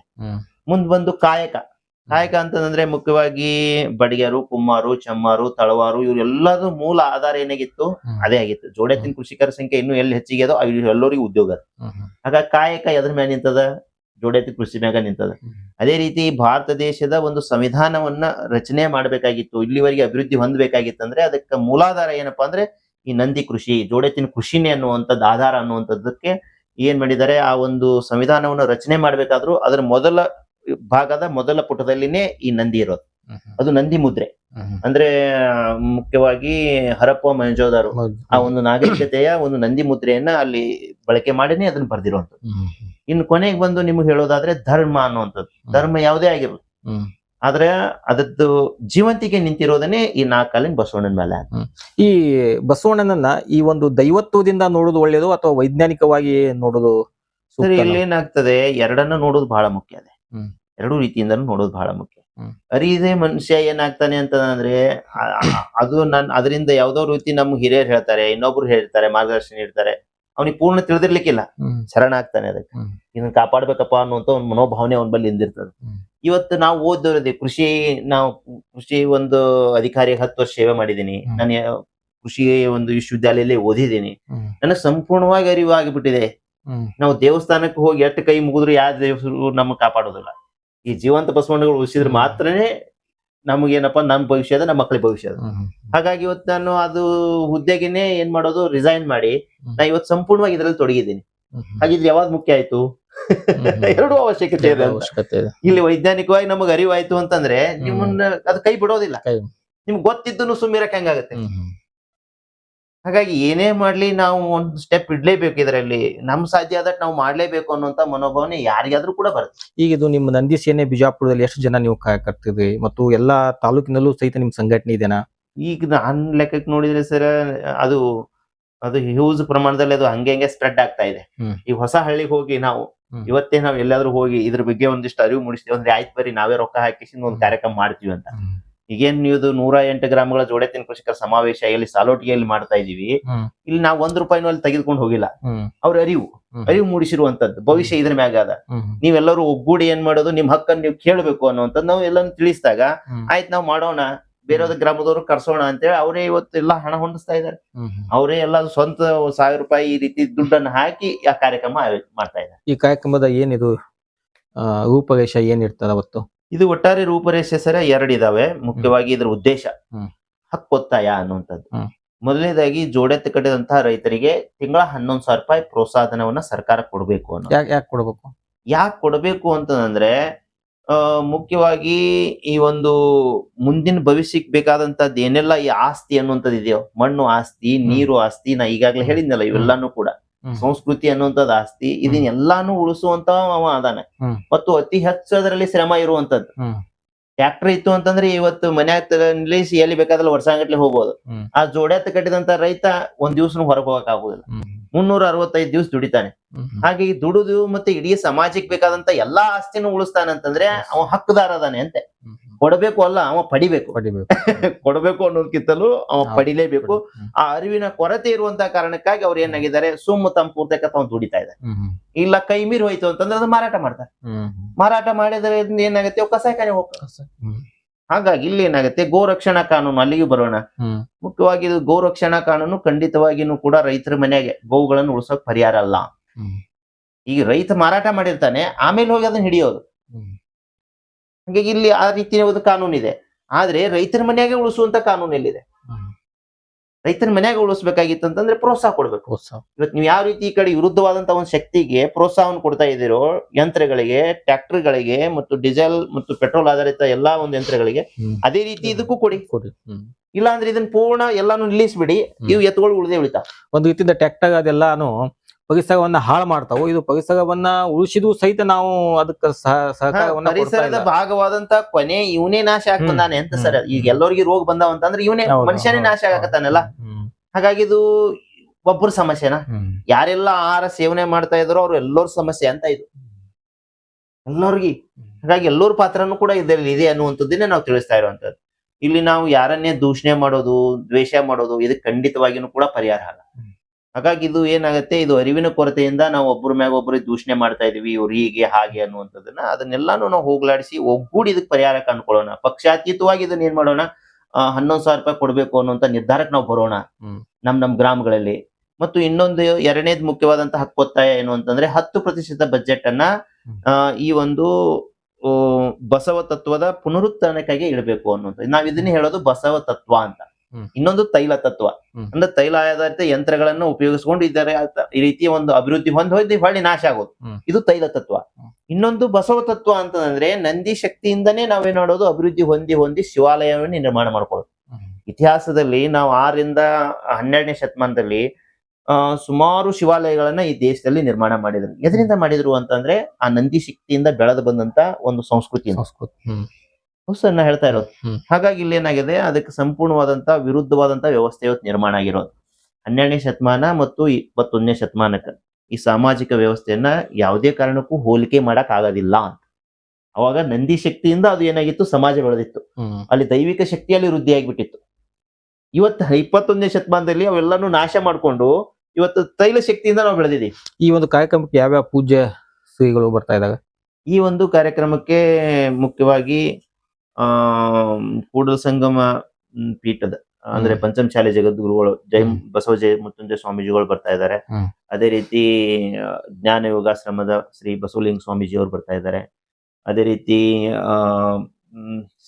ಮುಂದ್ ಬಂದು ಕಾಯಕ ಅಂತಂದ್ರೆ ಮುಖ್ಯವಾಗಿ ಬಡಿಗೆರು, ಕುಮ್ಮಾರು, ಚಮ್ಮಾರು, ತಳವಾರು ಇವರೆಲ್ಲರೂ ಮೂಲ ಆಧಾರ ಏನಾಗಿತ್ತು ಅದೇ ಆಗಿತ್ತು. ಜೋಡೆತ್ತಿನ ಕೃಷಿಕರ ಸಂಖ್ಯೆ ಇನ್ನೂ ಎಲ್ಲಿ ಹೆಚ್ಚಿಗೆ ಅದೋ ಎಲ್ಲರಿಗೂ ಉದ್ಯೋಗ. ಹಾಗಾಗಿ ಕಾಯಕ ಎದ್ರ ಮ್ಯಾಗ ನಿಂತದ, ಜೋಡೆತ್ತಿನ ಕೃಷಿ ಮ್ಯಾಗ ನಿಂತದ. ಅದೇ ರೀತಿ ಭಾರತ ದೇಶದ ಒಂದು ಸಂವಿಧಾನವನ್ನ ರಚನೆ ಮಾಡ್ಬೇಕಾಗಿತ್ತು, ಇಲ್ಲಿವರೆಗೆ ಅಭಿವೃದ್ಧಿ ಹೊಂದಬೇಕಾಗಿತ್ತಂದ್ರೆ ಅದಕ್ಕೆ ಮೂಲಾಧಾರ ಏನಪ್ಪಾ ಅಂದ್ರೆ ಈ ನಂದಿ ಕೃಷಿ, ಜೋಡೆತ್ತಿನ ಕೃಷಿನೇ ಅನ್ನುವಂಥದ್ದು ಆಧಾರ ಅನ್ನುವಂಥದ್ದಕ್ಕೆ ಏನ್ ಮಾಡಿದ್ದಾರೆ. ಆ ಒಂದು ಸಂವಿಧಾನವನ್ನು ರಚನೆ ಮಾಡ್ಬೇಕಾದ್ರೂ ಅದರ ಮೊದಲ ಭಾಗದ ಮೊದಲ ಪುಟದಲ್ಲಿನೇ ಈ ನಂದಿ ಇರೋದು. ಅದು ನಂದಿ ಮುದ್ರೆ ಅಂದ್ರೆ ಮುಖ್ಯವಾಗಿ ಹರಪ್ಪ ಮೊಹೆಂಜೋದಾರೋ ಆ ಒಂದು ನಾಗರಿಕತೆಯ ಒಂದು ನಂದಿ ಮುದ್ರೆಯನ್ನ ಅಲ್ಲಿ ಬಳಕೆ ಮಾಡಿನೇ ಅದನ್ನ ಬರ್ದಿರುವಂತದ್ದು. ಇನ್ನು ಕೊನೆಗೆ ಬಂದು ನಿಮ್ಗೆ ಹೇಳೋದಾದ್ರೆ ಧರ್ಮ ಅನ್ನುವಂಥದ್ದು. ಧರ್ಮ ಯಾವುದೇ ಆಗಿರ್ಲಿ, ಆದ್ರೆ ಅದದ್ದು ಜೀವಂತಿಕೆ ನಿಂತಿರೋದನ್ನೇ ಈ 4 ಕಾಲಿನ ಬಸವಣ್ಣನ ಮೇಲೆ. ಈ ಬಸವಣ್ಣನನ್ನ ಈ ಒಂದು ದೈವತ್ವದಿಂದ ನೋಡೋದು ಒಳ್ಳೇದು ಅಥವಾ ವೈಜ್ಞಾನಿಕವಾಗಿ ನೋಡೋದು? ಸರಿ, ಇಲ್ಲಿ ಏನಾಗ್ತದೆ, ಎರಡನ್ನ ನೋಡೋದು ಬಹಳ ಮುಖ್ಯ ಅದೇ. ಎರಡೂ ರೀತಿಯಿಂದ ನೋಡೋದು ಬಹಳ ಮುಖ್ಯ. ಅರಿಯದೆ ಮನುಷ್ಯ ಏನಾಗ್ತಾನೆ ಅಂತಂದ್ರೆ ಅದು ಅದರಿಂದ ಯಾವ್ದೋ ರೀತಿ ನಮ್ಮ ಹಿರಿಯರು ಹೇಳ್ತಾರೆ, ಇನ್ನೊಬ್ರು ಹೇಳ್ತಾರೆ, ಮಾರ್ಗದರ್ಶನ ನೀಡ್ತಾರೆ, ಅವನಿಗೆ ಪೂರ್ಣ ತಿಳಿದಿರ್ಲಿಕ್ಕಿಲ್ಲ, ಶರಣ ಆಗ್ತಾನೆ. ಅದಕ್ಕೆ ಇದನ್ನ ಕಾಪಾಡ್ಬೇಕಪ್ಪ ಅನ್ನುವಂತ ಒಂದು ಮನೋಭಾವನೆ ಅವನ ಬಳಿ ನಿಂದಿರ್ತದೆ. ಇವತ್ತು ನಾವು ಓದೋರದೆ ಕೃಷಿ ಒಂದು ಅಧಿಕಾರಿ 10 ವರ್ಷ ಸೇವೆ ಮಾಡಿದ್ದೀನಿ, ನಾನು ಕೃಷಿ ಒಂದು ವಿಶ್ವವಿದ್ಯಾಲಯದಲ್ಲಿ ಓದಿದ್ದೀನಿ, ನನಗೆ ಸಂಪೂರ್ಣವಾಗಿ ಅರಿವು ಆಗಿಬಿಟ್ಟಿದೆ. ನಾವು ದೇವಸ್ಥಾನಕ್ಕೆ ಹೋಗಿ ಎಷ್ಟು ಕೈ ಮುಗಿದ್ರು ಯಾವ ದೇವಸ್ಥರು ನಮ್ಗೆ ಕಾಪಾಡೋದಿಲ್ಲ. ಈ ಜೀವಂತ ಬಸವಣ್ಣಗಳು ಉಳಿಸಿದ್ರೆ ಮಾತ್ರನೇ ನಮಗೇನಪ್ಪ ನಮ್ಮ ಭವಿಷ್ಯದ, ನಮ್ಮ ಮಕ್ಕಳ ಭವಿಷ್ಯದ. ಹಾಗಾಗಿ ಇವತ್ತು ನಾನು ಅದು ಹುದ್ದೆಗೆನೆ ಏನ್ ಮಾಡೋದು, ರಿಸೈನ್ ಮಾಡಿ ನಾ ಇವತ್ತು ಸಂಪೂರ್ಣವಾಗಿ ಇದರಲ್ಲಿ ತೊಡಗಿದ್ದೀನಿ. ಹಾಗಿದ್ರೆ ಯಾವಾಗ ಮುಖ್ಯ ಆಯ್ತು? ಎರಡೂ ಅವಶ್ಯಕತೆ ಇದೆ. ಇಲ್ಲಿ ವೈಜ್ಞಾನಿಕವಾಗಿ ನಮಗ್ ಅರಿವಾಯ್ತು ಅಂತಂದ್ರೆ ನಿಮ್ಮನ್ನ ಅದು ಕೈ ಬಿಡೋದಿಲ್ಲ. ನಿಮ್ಗೆ ಗೊತ್ತಿದ್ದನು ಸುಮ್ಮಿರಕ್ ಹೆಂಗಾಗತ್ತೆ? ಹಾಗಾಗಿ ಏನೇ ಮಾಡ್ಲಿ ನಾವು ಒಂದು ಸ್ಟೆಪ್ ಇಡ್ಲೇಬೇಕು. ಇದರಲ್ಲಿ ನಮ್ ಸಾಧ್ಯ ಆದಷ್ಟು ನಾವು ಮಾಡ್ಲೇಬೇಕು ಅನ್ನುವಂತ ಮನೋಭಾವನೆ ಯಾರಿಗಾದ್ರೂ ಕೂಡ ಬರುತ್ತೆ. ಈಗ ಇದು ನಿಮ್ಮ ನಂದಿ ಸೇನೆ ಬಿಜಾಪುರದಲ್ಲಿ ಎಷ್ಟು ಜನ ನೀವು ಕರ್ತಿದ್ರಿ ಮತ್ತು ಎಲ್ಲಾ ತಾಲೂಕಿನಲ್ಲೂ ಸಹಿತ ನಿಮ್ ಸಂಘಟನೆ ಇದೆನಾ? ಈಗ ನಾನ್ ಲೆಕ್ಕಕ್ಕೆ ನೋಡಿದ್ರೆ ಸರ್ ಅದು ಹ್ಯೂಜ್ ಪ್ರಮಾಣದಲ್ಲಿ ಅದು ಹಂಗೆ ಸ್ಪ್ರೆಡ್ ಆಗ್ತಾ ಇದೆ. ಈಗ ಹೊಸ ಹಳ್ಳಿಗೆ ಹೋಗಿ ನಾವು ಇವತ್ತೇ ನಾವ್ ಎಲ್ಲಾದ್ರೂ ಹೋಗಿ ಇದ್ರ ಬಗ್ಗೆ ಒಂದಿಷ್ಟು ಅರಿವು ಮೂಡಿಸ್ತೀವಿ ಅಂದ್ರೆ ಆಯ್ತು ಬರ್ರಿ ನಾವೇ ರೊಕ್ಕ ಹಾಕಿಸಿ ಒಂದು ಕಾರ್ಯಕ್ರಮ ಮಾಡ್ತೀವಿ ಅಂತ. ಈಗೇನ್ ನೀವು 108 ಗ್ರಾಮಗಳ ಜೋಡೆತ್ತಿನ ಕೃಷಿಕರ ಸಮಾವೇಶ ಇಲ್ಲಿ ಸಾಲೋಟಿಗೆಯಲ್ಲಿ ಮಾಡ್ತಾ ಇದೀವಿ. ಇಲ್ಲಿ ನಾವು ₹1 ಅಲ್ಲಿ ತೆಗೆದುಕೊಂಡು ಹೋಗಿಲ್ಲ. ಅವ್ರ ಅರಿವು ಮೂಡಿಸಿರುವಂತದ್ದು ಭವಿಷ್ಯ ಇದ್ರ ಮ್ಯಾಗ ಅದ. ನೀವೆಲ್ಲರೂ ಒಗ್ಗೂಡಿ ಏನ್ ಮಾಡೋದು, ನಿಮ್ ಹಕ್ಕನ್ನು ನೀವು ಕೇಳಬೇಕು ಅನ್ನುವಂಥದ್ದು ನಾವು ಎಲ್ಲಾನು ತಿಳಿಸಿದಾಗ ಆಯ್ತು ನಾವ್ ಮಾಡೋಣ, ಬೇರೆ ಗ್ರಾಮದವ್ರು ಕರ್ಸೋಣ ಅಂತೇಳಿ ಅವರೇ ಇವತ್ತೆಲ್ಲ ಹಣ ಹೊಂದಿಸ್ತಾ ಇದಾರೆ. ಅವರೇ ಎಲ್ಲ ಸ್ವಂತ ₹1000 ಈ ರೀತಿ ದುಡ್ಡನ್ನು ಹಾಕಿ ಆ ಕಾರ್ಯಕ್ರಮ ಮಾಡ್ತಾ ಇದ್ದಾರೆ. ಈ ಕಾರ್ಯಕ್ರಮದ ಏನಿದು ರೂಪರೇಷ ಏನಿರ್ತದ ಅವತ್ತು? ಇದು ಒಟ್ಟಾರೆ ರೂಪರೇಷೆ ಸರ 2 ಇದಾವೆ. ಮುಖ್ಯವಾಗಿ ಇದ್ರ ಉದ್ದೇಶ ಹಕ್ಕೊತ್ತಾಯ ಅನ್ನುವಂಥದ್ದು. ಮೊದಲನೇದಾಗಿ ಜೋಡೆತ್ತು ಕಟ್ಟಿದಂತಹ ರೈತರಿಗೆ ತಿಂಗಳ ₹11,000 ಪ್ರೋತ್ಸಾಹಧನವನ್ನ ಸರ್ಕಾರ ಕೊಡಬೇಕು ಅನ್ನೋ. ಯಾಕೆ ಕೊಡಬೇಕು ಅಂತಂದ್ರೆ ಮುಖ್ಯವಾಗಿ ಈ ಒಂದು ಮುಂದಿನ ಭವಿಷ್ಯಕ್ಕೆ ಬೇಕಾದಂತದ್ದು ಏನೆಲ್ಲ ಈ ಆಸ್ತಿ ಅನ್ನುವಂಥದ್ದು ಇದೆಯೋ, ಮಣ್ಣು ಆಸ್ತಿ, ನೀರು ಆಸ್ತಿ, ನಾ ಈಗಾಗ್ಲೇ ಹೇಳಿದ್ನಲ್ಲ ಇವೆಲ್ಲಾನು ಕೂಡ ಸಂಸ್ಕೃತಿ ಅನ್ನುವಂಥದ್ದು ಆಸ್ತಿ, ಇದನ್ನೆಲ್ಲಾನು ಉಳಿಸುವಂತ ಅವ ಅದಾನೆ. ಮತ್ತು ಅತಿ ಹೆಚ್ಚು ಅದರಲ್ಲಿ ಶ್ರಮ ಇರುವಂತದ್ದು. ಟ್ರ್ಯಾಕ್ಟರ್ ಇತ್ತು ಅಂತಂದ್ರೆ ಇವತ್ತು ಮನ್ಯಾಗ ನಿಲ್ಲಿಸಿ ಎಲ್ಲಿ ಬೇಕಾದ್ರೆ ವರ್ಷಾಂಗಟ್ಲೆ ಹೋಗ್ಬೋದು. ಆ ಜೋಡೆತ್ತು ಕಟ್ಟಿದಂತ ರೈತ ಒಂದ್ ದಿವ್ಸ ಹೊರಗೆ ಹೋಗಕ್ ಆಗುದಿಲ್ಲ, 365 ದಿವಸ ದುಡಿತಾನೆ. ಹಾಗಾಗಿ ದುಡಿದು ಮತ್ತೆ ಇಡೀ ಸಮಾಜಕ್ಕೆ ಬೇಕಾದಂತ ಎಲ್ಲಾ ಆಸ್ತಿನೂ ಉಳಿಸ್ತಾನಂತಂದ್ರೆ ಅವ ಹಕ್ಕದಾರ ಅದಾನೆ ಅಂತೆ. ಕೊಡಬೇಕು ಅಲ್ಲ, ಅವ ಪಡಿಬೇಕು. ಕೊಡಬೇಕು ಅನ್ನೋದಕ್ಕಿಂತಲೂ ಅವ ಪಡಿಲೇಬೇಕು. ಆ ಅರಿವಿನ ಕೊರತೆ ಇರುವಂತಹ ಕಾರಣಕ್ಕಾಗಿ ಅವ್ರು ಏನಾಗಿದ್ದಾರೆ, ಸುಮ್ಮ ತಮ್ಮ ಪೂರ್ತಕ ತಾವ್ ದುಡಿತಾ ಇದ್ದಾರೆ. ಇಲ್ಲ ಕೈ ಮೀರಿ ಹೋಯ್ತು ಅಂತಂದ್ರೆ ಅದು ಮಾರಾಟ ಮಾಡ್ತಾರೆ. ಮಾರಾಟ ಮಾಡಿದ್ರಿಂದ ಏನಾಗುತ್ತೆ, ಅವು ಕಸಾಯಖಾನೆ ಹೋಗ್ತಾರೆ. ಹಾಗಾಗಿ ಇಲ್ಲಿ ಏನಾಗುತ್ತೆ, ಗೋರಕ್ಷಣಾ ಕಾನೂನು ಅಲ್ಲಿಗೆ ಬರೋಣ. ಮುಖ್ಯವಾಗಿ ಇದು ಗೋರಕ್ಷಣಾ ಕಾನೂನು ಖಂಡಿತವಾಗಿನೂ ಕೂಡ ರೈತರ ಮನೆಗೆ ಗೋವುಗಳನ್ನು ಉಳಿಸೋಕ್ ಪರಿಹಾರ ಅಲ್ಲ. ಈಗ ರೈತ ಮಾರಾಟ ಮಾಡಿರ್ತಾನೆ, ಆಮೇಲೆ ಹೋಗಿ ಅದನ್ನ ಹಿಡಿಯೋದು. ಹಾಗಾಗಿ ಇಲ್ಲಿ ಆ ರೀತಿಯ ಒಂದು ಕಾನೂನು ಇದೆ. ಆದ್ರೆ ರೈತರ ಮನೆಯಾಗೆ ಉಳಿಸುವಂತ ಕಾನೂನು ಎಲ್ಲಿದೆ? ರೈತರ ಮನೆಯಾಗ ಉಳಿಸ್ಬೇಕಾಗಿತ್ತು ಅಂತಂದ್ರೆ ಪ್ರೋತ್ಸಾಹ ಕೊಡ್ಬೇಕು. ಇವತ್ತು ನೀವು ಯಾವ ರೀತಿ ಈ ಕಡೆ ವಿರುದ್ಧವಾದಂತ ಒಂದು ಶಕ್ತಿಗೆ ಪ್ರೋತ್ಸಾಹವನ್ನು ಕೊಡ್ತಾ ಇದ್ದೀರೋ, ಯಂತ್ರಗಳಿಗೆ, ಟ್ರ್ಯಾಕ್ಟರ್ಗಳಿಗೆ ಮತ್ತು ಡೀಸೆಲ್ ಮತ್ತು ಪೆಟ್ರೋಲ್ ಆಧಾರಿತ ಎಲ್ಲಾ ಒಂದು ಯಂತ್ರಗಳಿಗೆ, ಅದೇ ರೀತಿ ಇದಕ್ಕೂ ಕೊಡಿ. ಇಲ್ಲ ಅಂದ್ರೆ ಇದನ್ನ ಪೂರ್ಣ ಎಲ್ಲಾನು ನಿಲ್ಲಿಸ್ಬಿಡಿ, ಇವು ಎತ್ತುಗಳು ಉಳಿದೇ ಉಳಿತಾವ. ಒಂದು ರೀತಿಯಿಂದ ಟ್ರ್ಯಾಕ್ಟರ್ ಅದೆಲ್ಲಾನು ಪರಿಸರವನ್ನ ಹಾಳು ಮಾಡ್ತಾವು. ಇದು ಪರಿಸರವನ್ನ ಉಳಿಸಿದ್ರು ಸಹಿತ ನಾವು ಅದಕ್ಕೆ ಸಹಕಾರವನ್ನ ಕೊಡ್ತಾ ಪರಿಸರದ ಇಲ್ಲ. ಭಾಗವಾದಂತ ಕೊನೆ ಇವನೇ ನಾಶ ಆಗ್ತಾನೆ ಅಂತ ಸರ್. ಈಗ ಎಲ್ಲರಿಗೂ ರೋಗ ಬಂದಾವ ಅಂತಂದ್ರೆ ಇವನೇ ಹೌದು, ಮನುಷ್ಯನೇ ಹೌದು, ನಾಶ ಆಗತ್ತಾನಲ್ಲ. ಹಾಗಾಗಿ ಇದು ಒಬ್ಬರ ಸಮಸ್ಯೆನಾ? ಯಾರೆಲ್ಲ ಆಹಾರ ಸೇವನೆ ಮಾಡ್ತಾ ಇದ್ರು ಅವ್ರು ಎಲ್ಲರ ಸಮಸ್ಯೆ ಅಂತ ಇದು ಎಲ್ಲರಿಗೂ. ಹಾಗಾಗಿ ಎಲ್ಲರ ಪಾತ್ರನೂ ಕೂಡ ಇದರಲ್ಲಿ ಇದೆ ಅನ್ನುವಂಥದ್ದನ್ನೇ ನಾವು ತಿಳಿಸ್ತಾ ಇರುವಂತದ್ದು. ಇಲ್ಲಿ ನಾವು ಯಾರನ್ನೇ ದೂಷಣೆ ಮಾಡೋದು, ದ್ವೇಷ ಮಾಡೋದು ಇದಕ್ಕೆ ಖಂಡಿತವಾಗಿನೂ ಕೂಡ ಪರಿಹಾರ ಅಲ್ಲ. ಹಾಗಾಗಿ ಇದು ಏನಾಗುತ್ತೆ, ಇದು ಅರಿವಿನ ಕೊರತೆಯಿಂದ ನಾವು ಒಬ್ಬರ ಮ್ಯಾಗ ಒಬ್ಬರು ದೂಷಣೆ ಮಾಡ್ತಾ ಇದೀವಿ, ಇವ್ರು ಹೀಗೆ ಹಾಗೆ ಅನ್ನುವಂಥದ್ದನ್ನ ಅದನ್ನೆಲ್ಲಾನು ನಾವು ಹೋಗ್ಲಾಡಿಸಿ ಒಗ್ಗೂಡಿ ಇದಕ್ಕೆ ಪರಿಹಾರ ಕಂಡುಕೊಳ್ಳೋಣ. ಪಕ್ಷಾತೀತವಾಗಿ ಇದನ್ನ ಏನ್ ಮಾಡೋಣ, 11,000 ರೂಪಾಯಿ ಕೊಡ್ಬೇಕು ಅನ್ನುವಂತ ನಿರ್ಧಾರಕ್ಕೆ ನಾವು ಬರೋಣ ನಮ್ ಗ್ರಾಮಗಳಲ್ಲಿ. ಮತ್ತು ಇನ್ನೊಂದು ಎರಡನೇದು ಮುಖ್ಯವಾದಂತಹ ಹಕ್ಕೊತ್ತಾಯ ಏನು ಅಂತಂದ್ರೆ 10% ಬಜೆಟ್ ಅನ್ನ ಈ ಒಂದು ಬಸವ ತತ್ವದ ಪುನರುತ್ಥಾನಕ್ಕಾಗಿ ಇಡಬೇಕು ಅನ್ನುವಂಥದ್ದು. ನಾವ್ ಇದನ್ನ ಹೇಳೋದು ಬಸವ ತತ್ವ ಅಂತ. ಇನ್ನೊಂದು ತೈಲ ತತ್ವ ಅಂದ್ರೆ ತೈಲ ಆಧಾರಿತ ಯಂತ್ರಗಳನ್ನ ಉಪಯೋಗಿಸ್ಕೊಂಡು ಇದರ ಈ ರೀತಿಯ ಒಂದು ಅಭಿವೃದ್ಧಿ ಹೊಳ್ಳಿ ನಾಶ ಆಗೋದು, ಇದು ತೈಲ ತತ್ವ. ಇನ್ನೊಂದು ಬಸವ ತತ್ವ ಅಂತಂದ್ರೆ ನಂದಿ ಶಕ್ತಿಯಿಂದನೇ ನಾವೇನ್ ಮಾಡೋದು, ಅಭಿವೃದ್ಧಿ ಹೊಂದಿ ಶಿವಾಲಯವನ್ನು ನಿರ್ಮಾಣ ಮಾಡ್ಕೊಳ್ಳೋದು. ಇತಿಹಾಸದಲ್ಲಿ ನಾವು 6 ರಿಂದ 12ನೇ ಶತಮಾನದಲ್ಲಿ ಸುಮಾರು ಶಿವಾಲಯಗಳನ್ನ ಈ ದೇಶದಲ್ಲಿ ನಿರ್ಮಾಣ ಮಾಡಿದ್ರು. ಎದರಿಂದ ಮಾಡಿದ್ರು ಅಂತಂದ್ರೆ ಆ ನಂದಿ ಶಕ್ತಿಯಿಂದ ಬೆಳೆದು ಬಂದಂತ ಒಂದು ಸಂಸ್ಕೃತಿ ಹೊಸನ್ನ ಹೇಳ್ತಾ ಇರೋದು. ಹಾಗಾಗಿ ಇಲ್ಲಿ ಏನಾಗಿದೆ, ಅದಕ್ಕೆ ಸಂಪೂರ್ಣವಾದಂತ ವಿರುದ್ಧವಾದಂತ ವ್ಯವಸ್ಥೆ ಇವತ್ತು ನಿರ್ಮಾಣ ಆಗಿರೋದು. 12ನೇ ಶತಮಾನ ಮತ್ತು 21ನೇ ಶತಮಾನಕ್ಕೆ ಈ ಸಾಮಾಜಿಕ ವ್ಯವಸ್ಥೆಯನ್ನ ಯಾವುದೇ ಕಾರಣಕ್ಕೂ ಹೋಲಿಕೆ ಮಾಡಕ್ ಆಗೋದಿಲ್ಲ ಅಂತ. ಅವಾಗ ನಂದಿ ಶಕ್ತಿಯಿಂದ ಅದು ಏನಾಗಿತ್ತು, ಸಮಾಜ ಬೆಳೆದಿತ್ತು, ಅಲ್ಲಿ ದೈವಿಕ ಶಕ್ತಿಯಲ್ಲಿ ವೃದ್ಧಿ ಆಗಿಬಿಟ್ಟಿತ್ತು. ಇವತ್ತು 21ನೇ ಶತಮಾನದಲ್ಲಿ ಅವೆಲ್ಲಾನು ನಾಶ ಮಾಡ್ಕೊಂಡು ಇವತ್ತು ತೈಲ ಶಕ್ತಿಯಿಂದ ನಾವು ಬೆಳೆದಿದ್ದೀವಿ. ಈ ಒಂದು ಕಾರ್ಯಕ್ರಮಕ್ಕೆ ಯಾವ್ಯಾವ ಪೂಜ್ಯ ಶ್ರೀಗಳು ಬರ್ತಾ ಇದ್ದಾರೆ? ಈ ಒಂದು ಕಾರ್ಯಕ್ರಮಕ್ಕೆ ಮುಖ್ಯವಾಗಿ ಕೂಡಲ ಸಂಗಮ ಪೀಠದ ಅಂದ್ರೆ ಪಂಚಮಶಾಲೆ ಜಗದ್ಗುರುಗಳು ಬಸವ ಜಯ ಮೃತ್ಯುಂಜಯ ಸ್ವಾಮೀಜಿಗಳು ಬರ್ತಾ ಇದ್ದಾರೆ. ಅದೇ ರೀತಿ ಜ್ಞಾನ ಯೋಗಾಶ್ರಮದ ಶ್ರೀ ಬಸವಲಿಂಗ ಸ್ವಾಮೀಜಿ ಅವರು ಬರ್ತಾ ಇದ್ದಾರೆ. ಅದೇ ರೀತಿ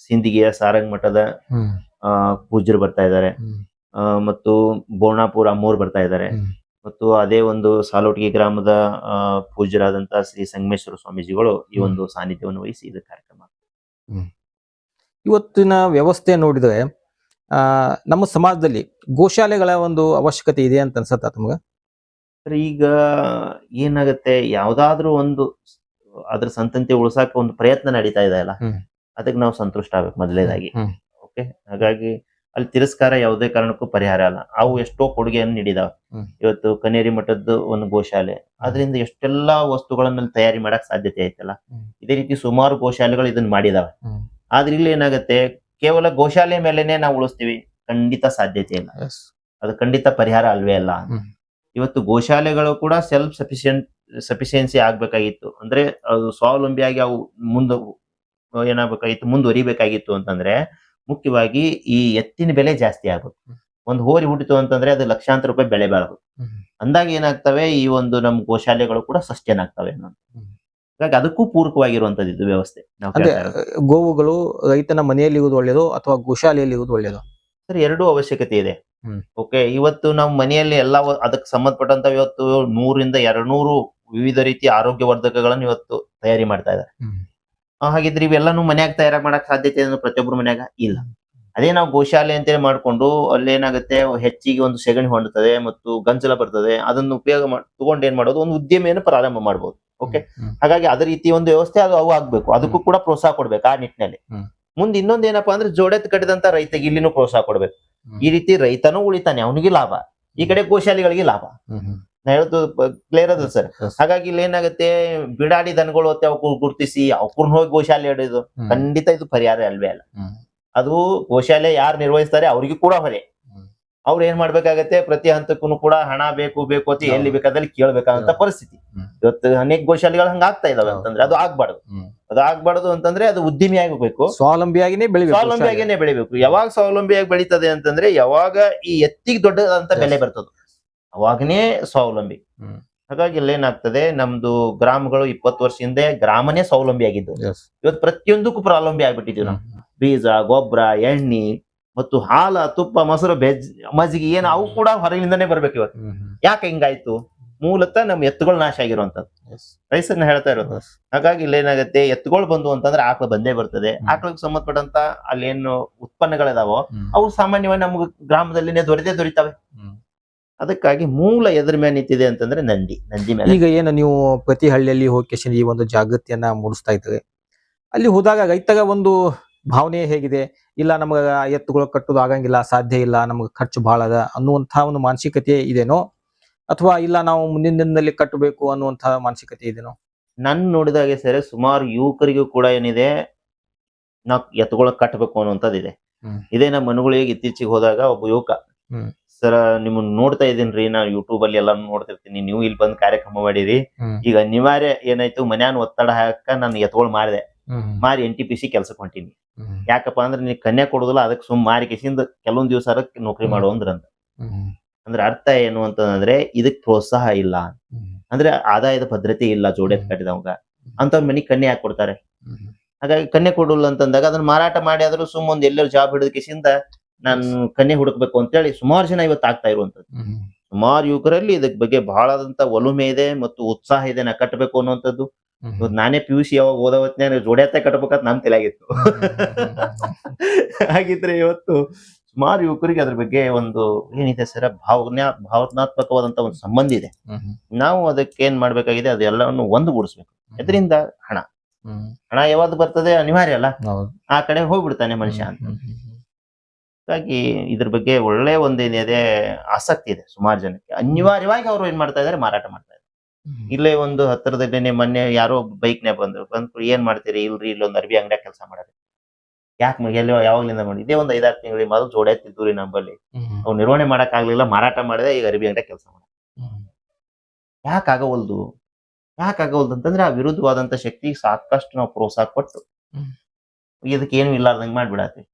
ಸಿಂದಗಿಯ ಸಾರಂಗ್ ಮಠದ ಪೂಜ್ಯರು ಬರ್ತಾ ಇದ್ದಾರೆ. ಮತ್ತು ಬೋರ್ಣಾಪುರ ಅಮ್ಮೋರ್ ಬರ್ತಾ ಇದ್ದಾರೆ. ಮತ್ತು ಅದೇ ಒಂದು ಸಾಲೋಟಗಿ ಗ್ರಾಮದ ಪೂಜ್ಯರಾದಂತಹ ಶ್ರೀ ಸಂಗಮೇಶ್ವರ ಸ್ವಾಮೀಜಿಗಳು ಈ ಒಂದು ಸಾನ್ನಿಧ್ಯವನ್ನು ವಹಿಸಿ ಇದು ಕಾರ್ಯಕ್ರಮ. ಇವತ್ತಿನ ವ್ಯವಸ್ಥೆ ನೋಡಿದ್ರೆ ನಮ್ಮ ಸಮಾಜದಲ್ಲಿ ಗೋಶಾಲೆಗಳ ಒಂದು ಅವಶ್ಯಕತೆ ಇದೆ ಅಂತ ಅನ್ಸತ್ತ ತಮ್ಗ? ಈಗ ಏನಾಗತ್ತೆ, ಯಾವ್ದಾದ್ರು ಒಂದು ಅದ್ರ ಸಂತತಿ ಉಳ್ಸಾಕ ಒಂದು ಪ್ರಯತ್ನ ನಡೀತಾ ಇದೆ ಅಲ್ಲ, ಅದಕ್ಕೆ ನಾವು ಸಂತುಷ್ಟ ಆಗ್ಬೇಕು ಮೊದಲನೇದಾಗಿ. ಓಕೆ, ಹಾಗಾಗಿ ಅಲ್ಲಿ ತಿರಸ್ಕಾರ ಯಾವುದೇ ಕಾರಣಕ್ಕೂ ಪರಿಹಾರ ಅಲ್ಲ. ಅವು ಎಷ್ಟೋ ಕೊಡುಗೆಯನ್ನು ನೀಡಿದಾವೆ. ಇವತ್ತು ಕನೇರಿ ಮಠದ್ದು ಒಂದು ಗೋಶಾಲೆ, ಅದರಿಂದ ಎಷ್ಟೆಲ್ಲಾ ವಸ್ತುಗಳನ್ನ ತಯಾರಿ ಮಾಡಕ್ ಸಾಧ್ಯತೆ ಐತಲ್ಲ. ಇದೇ ರೀತಿ ಸುಮಾರು ಗೋಶಾಲೆಗಳು ಇದನ್ನ ಮಾಡಿದಾವೆ. ಆದ್ರೆ ಇಲ್ಲಿ ಏನಾಗತ್ತೆ, ಕೇವಲ ಗೋಶಾಲೆ ಮೇಲೆನೆ ನಾವು ಉಳಿಸ್ತೀವಿ, ಖಂಡಿತ ಸಾಧ್ಯತೆ ಇಲ್ಲ. ಅದು ಖಂಡಿತ ಪರಿಹಾರ ಅಲ್ವೇ ಅಲ್ಲ. ಇವತ್ತು ಗೋಶಾಲೆಗಳು ಕೂಡ ಸೆಲ್ಫ್ ಸಫಿಶಿಯನ್ಸಿ ಆಗ್ಬೇಕಾಗಿತ್ತು. ಅಂದ್ರೆ ಅದು ಸ್ವಾವಲಂಬಿಯಾಗಿ ಅವು ಮುಂದುವರಿಬೇಕಾಗಿತ್ತು ಅಂತಂದ್ರೆ ಮುಖ್ಯವಾಗಿ ಈ ಎತ್ತಿನ ಬೆಲೆ ಜಾಸ್ತಿ ಆಗುತ್ತೆ. ಒಂದು ಹೋರಿ ಹುಟ್ಟಿತು ಅಂತಂದ್ರೆ ಅದು ಲಕ್ಷಾಂತರ ರೂಪಾಯಿ ಬೆಳೆ ಬಾಳಬಹುದು. ಅಂದಾಗ ಏನಾಗ್ತವೆ, ಈ ಒಂದು ನಮ್ಮ ಗೋಶಾಲೆಗಳು ಕೂಡ ಸಸ್ಟೇನ್ ಆಗ್ತವೆ ಅನ್ನೋದು. ಹಾಗಾಗಿ ಅದಕ್ಕೂ ಪೂರಕವಾಗಿರುವಂತದ್ದು ಇದು ವ್ಯವಸ್ಥೆ. ಗೋವುಗಳು ರೈತನ ಮನೆಯಲ್ಲಿ ಇರುವುದು ಒಳ್ಳೆಯದು ಅಥವಾ ಗೋಶಾಲೆಯಲ್ಲಿ ಇರುವುದು ಒಳ್ಳೆಯದು? ಸರ್, ಎರಡೂ ಅವಶ್ಯಕತೆ ಇದೆ. ಓಕೆ, ಇವತ್ತು ನಾವು ಮನೆಯಲ್ಲಿ ಎಲ್ಲ ಅದಕ್ಕೆ ಸಂಬಂಧಪಟ್ಟಂತ ಇವತ್ತು 100 ರಿಂದ 200 ವಿವಿಧ ರೀತಿಯ ಆರೋಗ್ಯವರ್ಧಕಗಳನ್ನು ಇವತ್ತು ತಯಾರಿ ಮಾಡ್ತಾ ಇದ್ದಾರೆ. ಹಾಗಿದ್ರೆ ಇವೆಲ್ಲಾನು ಮನ್ಯಾಗ ತಯಾರ ಮಾಡಕ್ ಸಾಧ್ಯತೆ ಪ್ರತಿಯೊಬ್ಬರು ಮನ್ಯಾಗ ಇಲ್ಲ. ಅದೇ ನಾವು ಗೋಶಾಲೆ ಅಂತೇಳಿ ಮಾಡ್ಕೊಂಡು ಅಲ್ಲೇನಾಗುತ್ತೆ, ಹೆಚ್ಚಿಗೆ ಒಂದು ಸೆಗಣಿ ಹೊಂದುತ್ತದೆ ಮತ್ತು ಗಂಜಲ ಬರ್ತದೆ. ಅದನ್ನು ಉಪಯೋಗ ತಗೊಂಡು ಏನ್ ಮಾಡೋದು, ಒಂದು ಉದ್ಯಮೆಯನ್ನು ಪ್ರಾರಂಭ ಮಾಡ್ಬೋದು. ಓಕೆ, ಹಾಗಾಗಿ ಅದೇ ರೀತಿ ಒಂದು ವ್ಯವಸ್ಥೆ ಅವು ಆಗ್ಬೇಕು. ಅದಕ್ಕೂ ಕೂಡ ಪ್ರೋತ್ಸಾಹ ಕೊಡ್ಬೇಕು ಆ ನಿಟ್ಟಿನಲ್ಲಿ. ಮುಂದೆ ಇನ್ನೊಂದ್ ಏನಪ್ಪಾ ಅಂದ್ರೆ, ಜೋಡೆತ್ ಕಟ್ಟಿದಂತ ರೈತಗೆ ಇಲ್ಲಿನೂ ಪ್ರೋತ್ಸಾಹ ಕೊಡ್ಬೇಕು. ಈ ರೀತಿ ರೈತನೂ ಉಳಿತಾನೆ, ಅವನಿಗೆ ಲಾಭ, ಈ ಕಡೆ ಗೋಶಾಲೆಗಳಿಗೆ ಲಾಭ. ನಾ ಹೇಳೋದು ಕ್ಲಿಯರ್ ಅದ ಸರ್. ಹಾಗಾಗಿ ಇಲ್ಲಿ ಏನಾಗುತ್ತೆ, ಬಿಡಾಡಿ ದನಗಳು ಗುರ್ತಿಸಿ ಅವ್ರನ್ನ ಹೋಗಿ ಗೋಶಾಲೆ ಇಡೋದು ಖಂಡಿತ ಇದು ಪರಿಹಾರ ಅಲ್ವೇ ಅಲ್ಲ. ಅದು ಗೋಶಾಲೆ ಯಾರು ನಿರ್ವಹಿಸ್ತಾರೆ ಅವ್ರಿಗೂ ಕೂಡ ಹೊರೆ. ಅವ್ರು ಏನ್ ಮಾಡ್ಬೇಕಾಗತ್ತೆ, ಪ್ರತಿ ಹಂತಕ್ಕೂ ಕೂಡ ಹಣ ಬೇಕು ಅಂತ ಎಲ್ಲಿ ಬೇಕಾದಲ್ಲಿ ಕೇಳ್ಬೇಕಾದಂತ ಪರಿಸ್ಥಿತಿ ಇವತ್ತು ಅನೇಕ ಗೋಶಾಲೆಗಳು ಹಂಗ ಆಗ್ತಾ ಇದಾವೆ. ಅಂತಂದ್ರೆ ಅದು ಆಗ್ಬಾರ್ದು ಅಂತಂದ್ರೆ ಅದು ಉದ್ಯಮಿ ಆಗಬೇಕು, ಸ್ವಾವಲಂಬಿಯಾಗಿನೇ ಬೆಳಿಬೇಕು. ಯಾವಾಗ ಸ್ವಾವಲಂಬಿಯಾಗಿ ಬೆಳೀತದೆ ಅಂತಂದ್ರೆ, ಯಾವಾಗ ಈ ಎತ್ತಿಗೆ ದೊಡ್ಡದಂತ ಬೆಲೆ ಬರ್ತದೆ, ಅವಾಗನೇ ಸ್ವಾವಲಂಬಿ. ಹಾಗಾಗಿ ಇಲ್ಲೇನಾಗ್ತದೆ, ನಮ್ದು ಗ್ರಾಮಗಳು 20 ವರ್ಷ ಹಿಂದೆ ಗ್ರಾಮನೇ ಸ್ವಾವಲಂಬಿ ಆಗಿದ್ದು. ಇವತ್ತು ಪ್ರತಿಯೊಂದಕ್ಕೂ ಪ್ರಾವಲಂಬಿ ಆಗ್ಬಿಟ್ಟಿದ್ವಿ ನಾವು. ಬೀಜ, ಗೊಬ್ಬರ, ಎಣ್ಣೆ ಮತ್ತು ಹಾಲ, ತುಪ್ಪ, ಮೊಸರು, ಮಜ್ಜಿಗೆ ಏನು ಅವು ಕೂಡ ಹೊರಗಿಂದನೇ ಬರ್ಬೇಕು. ಇವತ್ತು ಯಾಕೆ ಹಿಂಗಾಯ್ತು? ಮೂಲತಃ ನಮ್ ಎತ್ತುಗಳು ನಾಶ ಆಗಿರುವಂತದ್ದು ರೈಸನ್ನ ಹೇಳ್ತಾ ಇರೋದು. ಹಾಗಾಗಿ ಇಲ್ಲೇನಾಗತ್ತೆ, ಎತ್ತುಗಳು ಬಂದು ಅಂತಂದ್ರೆ ಆಕಳ ಬಂದೇ ಬರ್ತದೆ. ಆಕಳಕ್ಕೆ ಸಂಬಂಧಪಟ್ಟಂತ ಅಲ್ಲೇನು ಉತ್ಪನ್ನಗಳಿದಾವೋ ಅವು ಸಾಮಾನ್ಯವಾಗಿ ನಮ್ಗೆ ಗ್ರಾಮದಲ್ಲಿನೇ ದೊರೀತಾವೆ. ಅದಕ್ಕಾಗಿ ಮೂಲ ಎದ್ರ ಮೇಲೆ ನಿಂತಿದೆ ಅಂತಂದ್ರೆ ನಂದಿ ಮೇಲೆ. ಈಗ ಏನು ನೀವು ಪ್ರತಿ ಹಳ್ಳಿಯಲ್ಲಿ ಹೋಗಿ ಈ ಒಂದು ಜಾಗೃತಿಯನ್ನ ಮೂಡಿಸ್ತಾ ಇದ್ದಾರೆ, ಅಲ್ಲಿ ಹೋದಾಗ ರೈತರ ಒಂದು ಭಾವನೆ ಹೇಗಿದೆ? ಇಲ್ಲ ನಮಗ ಎತ್ತುಗಳು ಕಟ್ಟೋದು ಆಗಂಗಿಲ್ಲ, ಸಾಧ್ಯ ಇಲ್ಲ, ನಮ್ಗೆ ಖರ್ಚು ಬಹಳ ಅದ ಅನ್ನುವಂತಹ ಒಂದು ಮಾನಸಿಕತೆ ಇದೆನೋ, ಅಥವಾ ಇಲ್ಲ ನಾವು ಮುಂದಿನ ದಿನದಲ್ಲಿ ಕಟ್ಟಬೇಕು ಅನ್ನುವಂತಹ ಮಾನಸಿಕತೆ ಇದೆನೋ? ನನ್ ನೋಡಿದಾಗೆ ಸರ್ ಸುಮಾರು ಯುವಕರಿಗೂ ಕೂಡ ಏನಿದೆ, ನಾವ್ ಎತ್ತುಗಳ ಕಟ್ಟಬೇಕು ಅನ್ನುವಂಥದ್ದಿದೆ. ಇದೇ ನಮ್ಮ ಮನೆಗಳಿಗೆ ಇತ್ತೀಚೆಗೆ ಹೋದಾಗ ಒಬ್ಬ ಯುವಕ, ಸರ್ ನಿಮ್ಮನ್ನ ನೋಡ್ತಾ ಇದೀನ್ರಿ, ನಾನು ಯೂಟ್ಯೂಬ್ ಅಲ್ಲಿ ಎಲ್ಲಾನು ನೋಡ್ತಿರ್ತೀನಿ, ನೀವು ಇಲ್ಲಿ ಬಂದ್ ಕಾರ್ಯಕ್ರಮ ಮಾಡಿರಿ, ಈಗ ಅನಿವಾರ್ಯ ಏನಾಯ್ತು ಮನ್ಯಾನ ಒತ್ತಡ ಹಾಕ ನಾನು ಎತ್ಕೊಳ್ ಮಾರಿ NTPC ಕೆಲ್ಸಕ್ಕೆ ಹೊಂಟೀನಿ. ಯಾಕಪ್ಪ ಅಂದ್ರೆ ನೀ ಕನ್ಯಾ ಕೊಡುದಿಲ್ಲ, ಅದಕ್ಕೆ ಸುಮ್ ಮಾರಿ ಕಿಸಿಂದ ಕೆಲವೊಂದ್ ದಿವಸ ನೌಕರಿ ಮಾಡು ಅಂದ್ರಂತ. ಅಂದ್ರೆ ಅರ್ಥ ಏನು ಅಂತಂದ್ರೆ ಇದಕ್ ಪ್ರೋತ್ಸಾಹ ಇಲ್ಲ, ಅಂದ್ರೆ ಆದಾಯದ ಭದ್ರತೆ ಇಲ್ಲ ಜೋಡಿ ಕಟ್ಟಿದವಂಗ ಅಂತವ್ರ ಮನಿಗ್ ಕನ್ಯೆ ಹಾಕಿ ಕೊಡ್ತಾರೆ. ಹಾಗಾಗಿ ಕನ್ಯೆ ಕೊಡಲ್ಲ ಅಂತಂದಾಗ ಅದನ್ನ ಮಾರಾಟ ಮಾಡಿ ಆದ್ರೂ ಸುಮ್ ಒಂದ್ ಎಲ್ಲರೂ ಜಾಬ್ ಹಿಡಿದ ಕಿಸಿಂದ ನಾನು ಕನ್ಯೆ ಹುಡುಕ್ಬೇಕು ಅಂತೇಳಿ ಸುಮಾರು ಜನ ಇವತ್ತು ಆಗ್ತಾ ಇರುವಂತದ್ದು. ಸುಮಾರು ಯುವಕರಲ್ಲಿ ಇದಕ್ ಬಗ್ಗೆ ಬಹಳಾದಂತ ಒಲುಮೆ ಇದೆ ಮತ್ತು ಉತ್ಸಾಹ ಇದೆ, ನಾ ಕಟ್ಟಬೇಕು ಅನ್ನುವಂಥದ್ದು. ಇವತ್ತು ನಾನೇ PUC ಯಾವಾಗ ಓದವತ್ನ್ಯಾಗ ಜೋಡ್ಯಾತ ಕಟ್ಬೇಕಂತ ನಮ್ ತಲೆಯಾಗಿತ್ತು. ಹಾಗಿದ್ರೆ ಇವತ್ತು ಸುಮಾರು ಯುವಕರಿಗೆ ಅದ್ರ ಬಗ್ಗೆ ಒಂದು ಏನಿದೆ ಸರ್, ಭಾವನಾತ್ಮಕವಾದಂತ ಒಂದು ಸಂಬಂಧ ಇದೆ. ನಾವು ಅದಕ್ಕೆ ಏನ್ ಮಾಡ್ಬೇಕಾಗಿದೆ, ಅದೆಲ್ಲವನ್ನು ಒಂದುಗೂಡಿಸ್ಬೇಕು. ಇದರಿಂದ ಹಣ ಯಾವ್ದು ಬರ್ತದೆ ಅನಿವಾರ್ಯ ಅಲ್ಲ, ಆ ಕಡೆ ಹೋಗ್ಬಿಡ್ತಾನೆ ಮನುಷ್ಯ ಅಂತ. ಹಾಗಾಗಿ ಇದ್ರ ಬಗ್ಗೆ ಒಳ್ಳೆ ಒಂದೇನಿದೆ ಆಸಕ್ತಿ ಇದೆ ಸುಮಾರು ಜನಕ್ಕೆ. ಅನಿವಾರ್ಯವಾಗಿ ಅವ್ರು ಏನ್ ಮಾಡ್ತಾ ಇದಾರೆ, ಮಾರಾಟ ಮಾಡ್ತಾ ಇದ್ದಾರೆ. ಇಲ್ಲೇ ಒಂದು ಹತ್ತಿರದಲ್ಲೇ ಮೊನ್ನೆ ಯಾರೋ ಬೈಕ್ನ್ಯಾಗ ಬಂದ್ರು ಏನ್ ಮಾಡ್ತೀರಿ? ಇಲ್ರಿ ಇಲ್ಲೊಂದು ಅರ್ಬಿ ಅಂಗಡಿಯಾಗ ಕೆಲಸ ಮಾಡೋದು. ಯಾಕೆ ಎಲ್ಲಿ ಯಾವಾಗ್ಲಿಂದ ಮಾಡಿ? ಇದೇ ಒಂದ್ 5-6 ತಿಂಗಳಿಗೆ ಮೊದಲು ಜೋಡ್ಯಾತಿದ್ವು ರೀ ನಮ್ಮಲ್ಲಿ, ಅವ್ರು ನಿರ್ವಹಣೆ ಮಾಡಕ್ ಆಗ್ಲಿಲ್ಲ, ಮಾರಾಟ ಮಾಡಿದೆ, ಈಗ ಅರ್ಬಿ ಅಂಗಡಿಯಾಗ ಕೆಲಸ ಮಾಡ. ಯಾಕಾಗವಲ್ದು ಅಂತಂದ್ರೆ ಆ ವಿರುದ್ಧವಾದಂತ ಶಕ್ತಿ ಸಾಕಷ್ಟು ನಾವು ಪ್ರೋತ್ಸಾಹ ಕೊಟ್ಟು ಇದಕ್ಕೆ ಏನು ಇಲ್ಲಾರ್ದಂಗ್ ಮಾಡ್ಬಿಡತ್ತೀವಿ.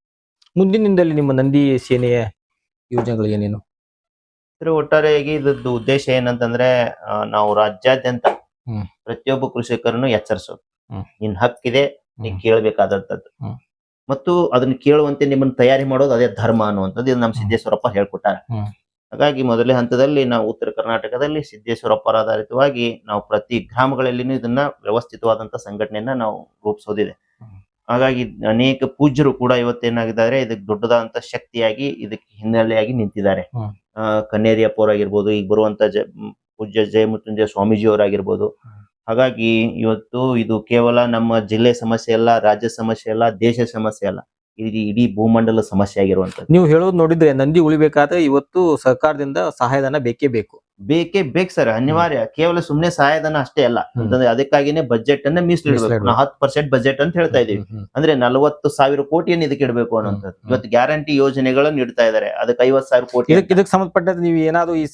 ಮುಂದಿನ ದಿನದಲ್ಲಿ ನಿಮ್ಮ ನಂದಿ ಸೇನೆಯ ಯೋಜನೆಗಳು ಏನೇನು? ಒಟ್ಟಾರೆಯಾಗಿ ಇದ್ರದ್ದು ಉದ್ದೇಶ ಏನಂತಂದ್ರೆ, ನಾವು ರಾಜ್ಯಾದ್ಯಂತ ಪ್ರತಿಯೊಬ್ಬ ಕೃಷಿಕರನ್ನು ಎಚ್ಚರಿಸೋದು, ನಿನ್ ಹಕ್ಕಿದೆ, ನೀನ್ ಕೇಳಬೇಕಾದಂತದ್ದು, ಮತ್ತು ಅದನ್ನ ಕೇಳುವಂತೆ ನಿಮ್ಮನ್ನ ತಯಾರಿ ಮಾಡೋದು ಅದೇ ಧರ್ಮ ಅನ್ನುವಂಥದ್ದು ಇದು ನಮ್ಮ ಸಿದ್ದೇಶ್ವರಪ್ಪ ಹೇಳ್ಕೊಟ್ಟಾರೆ. ಹಾಗಾಗಿ ಮೊದಲನೇ ಹಂತದಲ್ಲಿ ನಾವು ಉತ್ತರ ಕರ್ನಾಟಕದಲ್ಲಿ ಸಿದ್ದೇಶ್ವರಪ್ಪರ ಆಧಾರಿತವಾಗಿ ನಾವು ಪ್ರತಿ ಗ್ರಾಮಗಳಲ್ಲಿನೂ ಇದನ್ನ ವ್ಯವಸ್ಥಿತವಾದಂತ ಸಂಘಟನೆಯನ್ನ ನಾವು ರೂಪಿಸೋದಿದೆ. ಹಾಗಾಗಿ ಅನೇಕ ಪೂಜ್ಯರು ಕೂಡ ಇವತ್ತೇನಾಗಿದ್ದಾರೆ, ಇದಕ್ಕೆ ದೊಡ್ಡದಾದಂತ ಶಕ್ತಿಯಾಗಿ ಇದಕ್ಕೆ ಹಿನ್ನೆಲೆಯಾಗಿ ನಿಂತಿದ್ದಾರೆ. ಕನ್ನೇರಿಯಪ್ಪ ಅವರಾಗಿರ್ಬೋದು, ಈಗ ಬರುವಂತ ಪೂಜ್ಯ ಜಯಮೃತ್ಯುಂಜಯ ಸ್ವಾಮೀಜಿ ಅವರಾಗಿರ್ಬೋದು. ಹಾಗಾಗಿ ಇವತ್ತು ಇದು ಕೇವಲ ನಮ್ಮ ಜಿಲ್ಲೆ ಸಮಸ್ಯೆ ಅಲ್ಲ, ರಾಜ್ಯ ಸಮಸ್ಯೆ ಅಲ್ಲ, ದೇಶ ಸಮಸ್ಯೆ ಅಲ್ಲ, ಇಡೀ ಭೂಮಂಡಲ ಸಮಸ್ಯೆ ಆಗಿರುವಂತದ್ದು. ನೀವು ಹೇಳೋದು ನೋಡಿದ್ರೆ ನಂದಿ ಉಳಿಬೇಕಾದ್ರೆ ಇವತ್ತು ಸರ್ಕಾರದಿಂದ ಸಹಾಯಧನ ಬೇಕೇ ಬೇಕು ಸರ್, ಅನಿವಾರ್ಯ. ಕೇವಲ ಸುಮ್ನೆ ಸಹಾಯಧನ ಅಷ್ಟೇ ಅಲ್ಲ ಅಂತಂದ್ರೆ ಅದಕ್ಕಾಗಿನೇ ಬಜೆಟ್ ಅನ್ನ ಮೀಸಲಿಡಬೇಕು. ನಾವು 10% ಬಜೆಟ್ ಅಂತ ಹೇಳ್ತಾ ಇದೀವಿ, ಅಂದ್ರೆ 40,000 ಕೋಟಿಯನ್ನು ಇದಕ್ಕೆ ಇಡಬೇಕು ಅನ್ನೋಂಥದ್ದು. ಇವತ್ತು ಗ್ಯಾರಂಟಿ ಯೋಜನೆಗಳನ್ನು ಇಡ್ತಾ ಇದಾರೆ, ಅದಕ್ಕೆ 50,000 ಕೋಟಿ. ಇದಕ್ಕೆ ಸಂಬಂಧಪಟ್ಟಂತೆ ನೀವು ಏನಾದ್ರು ಈ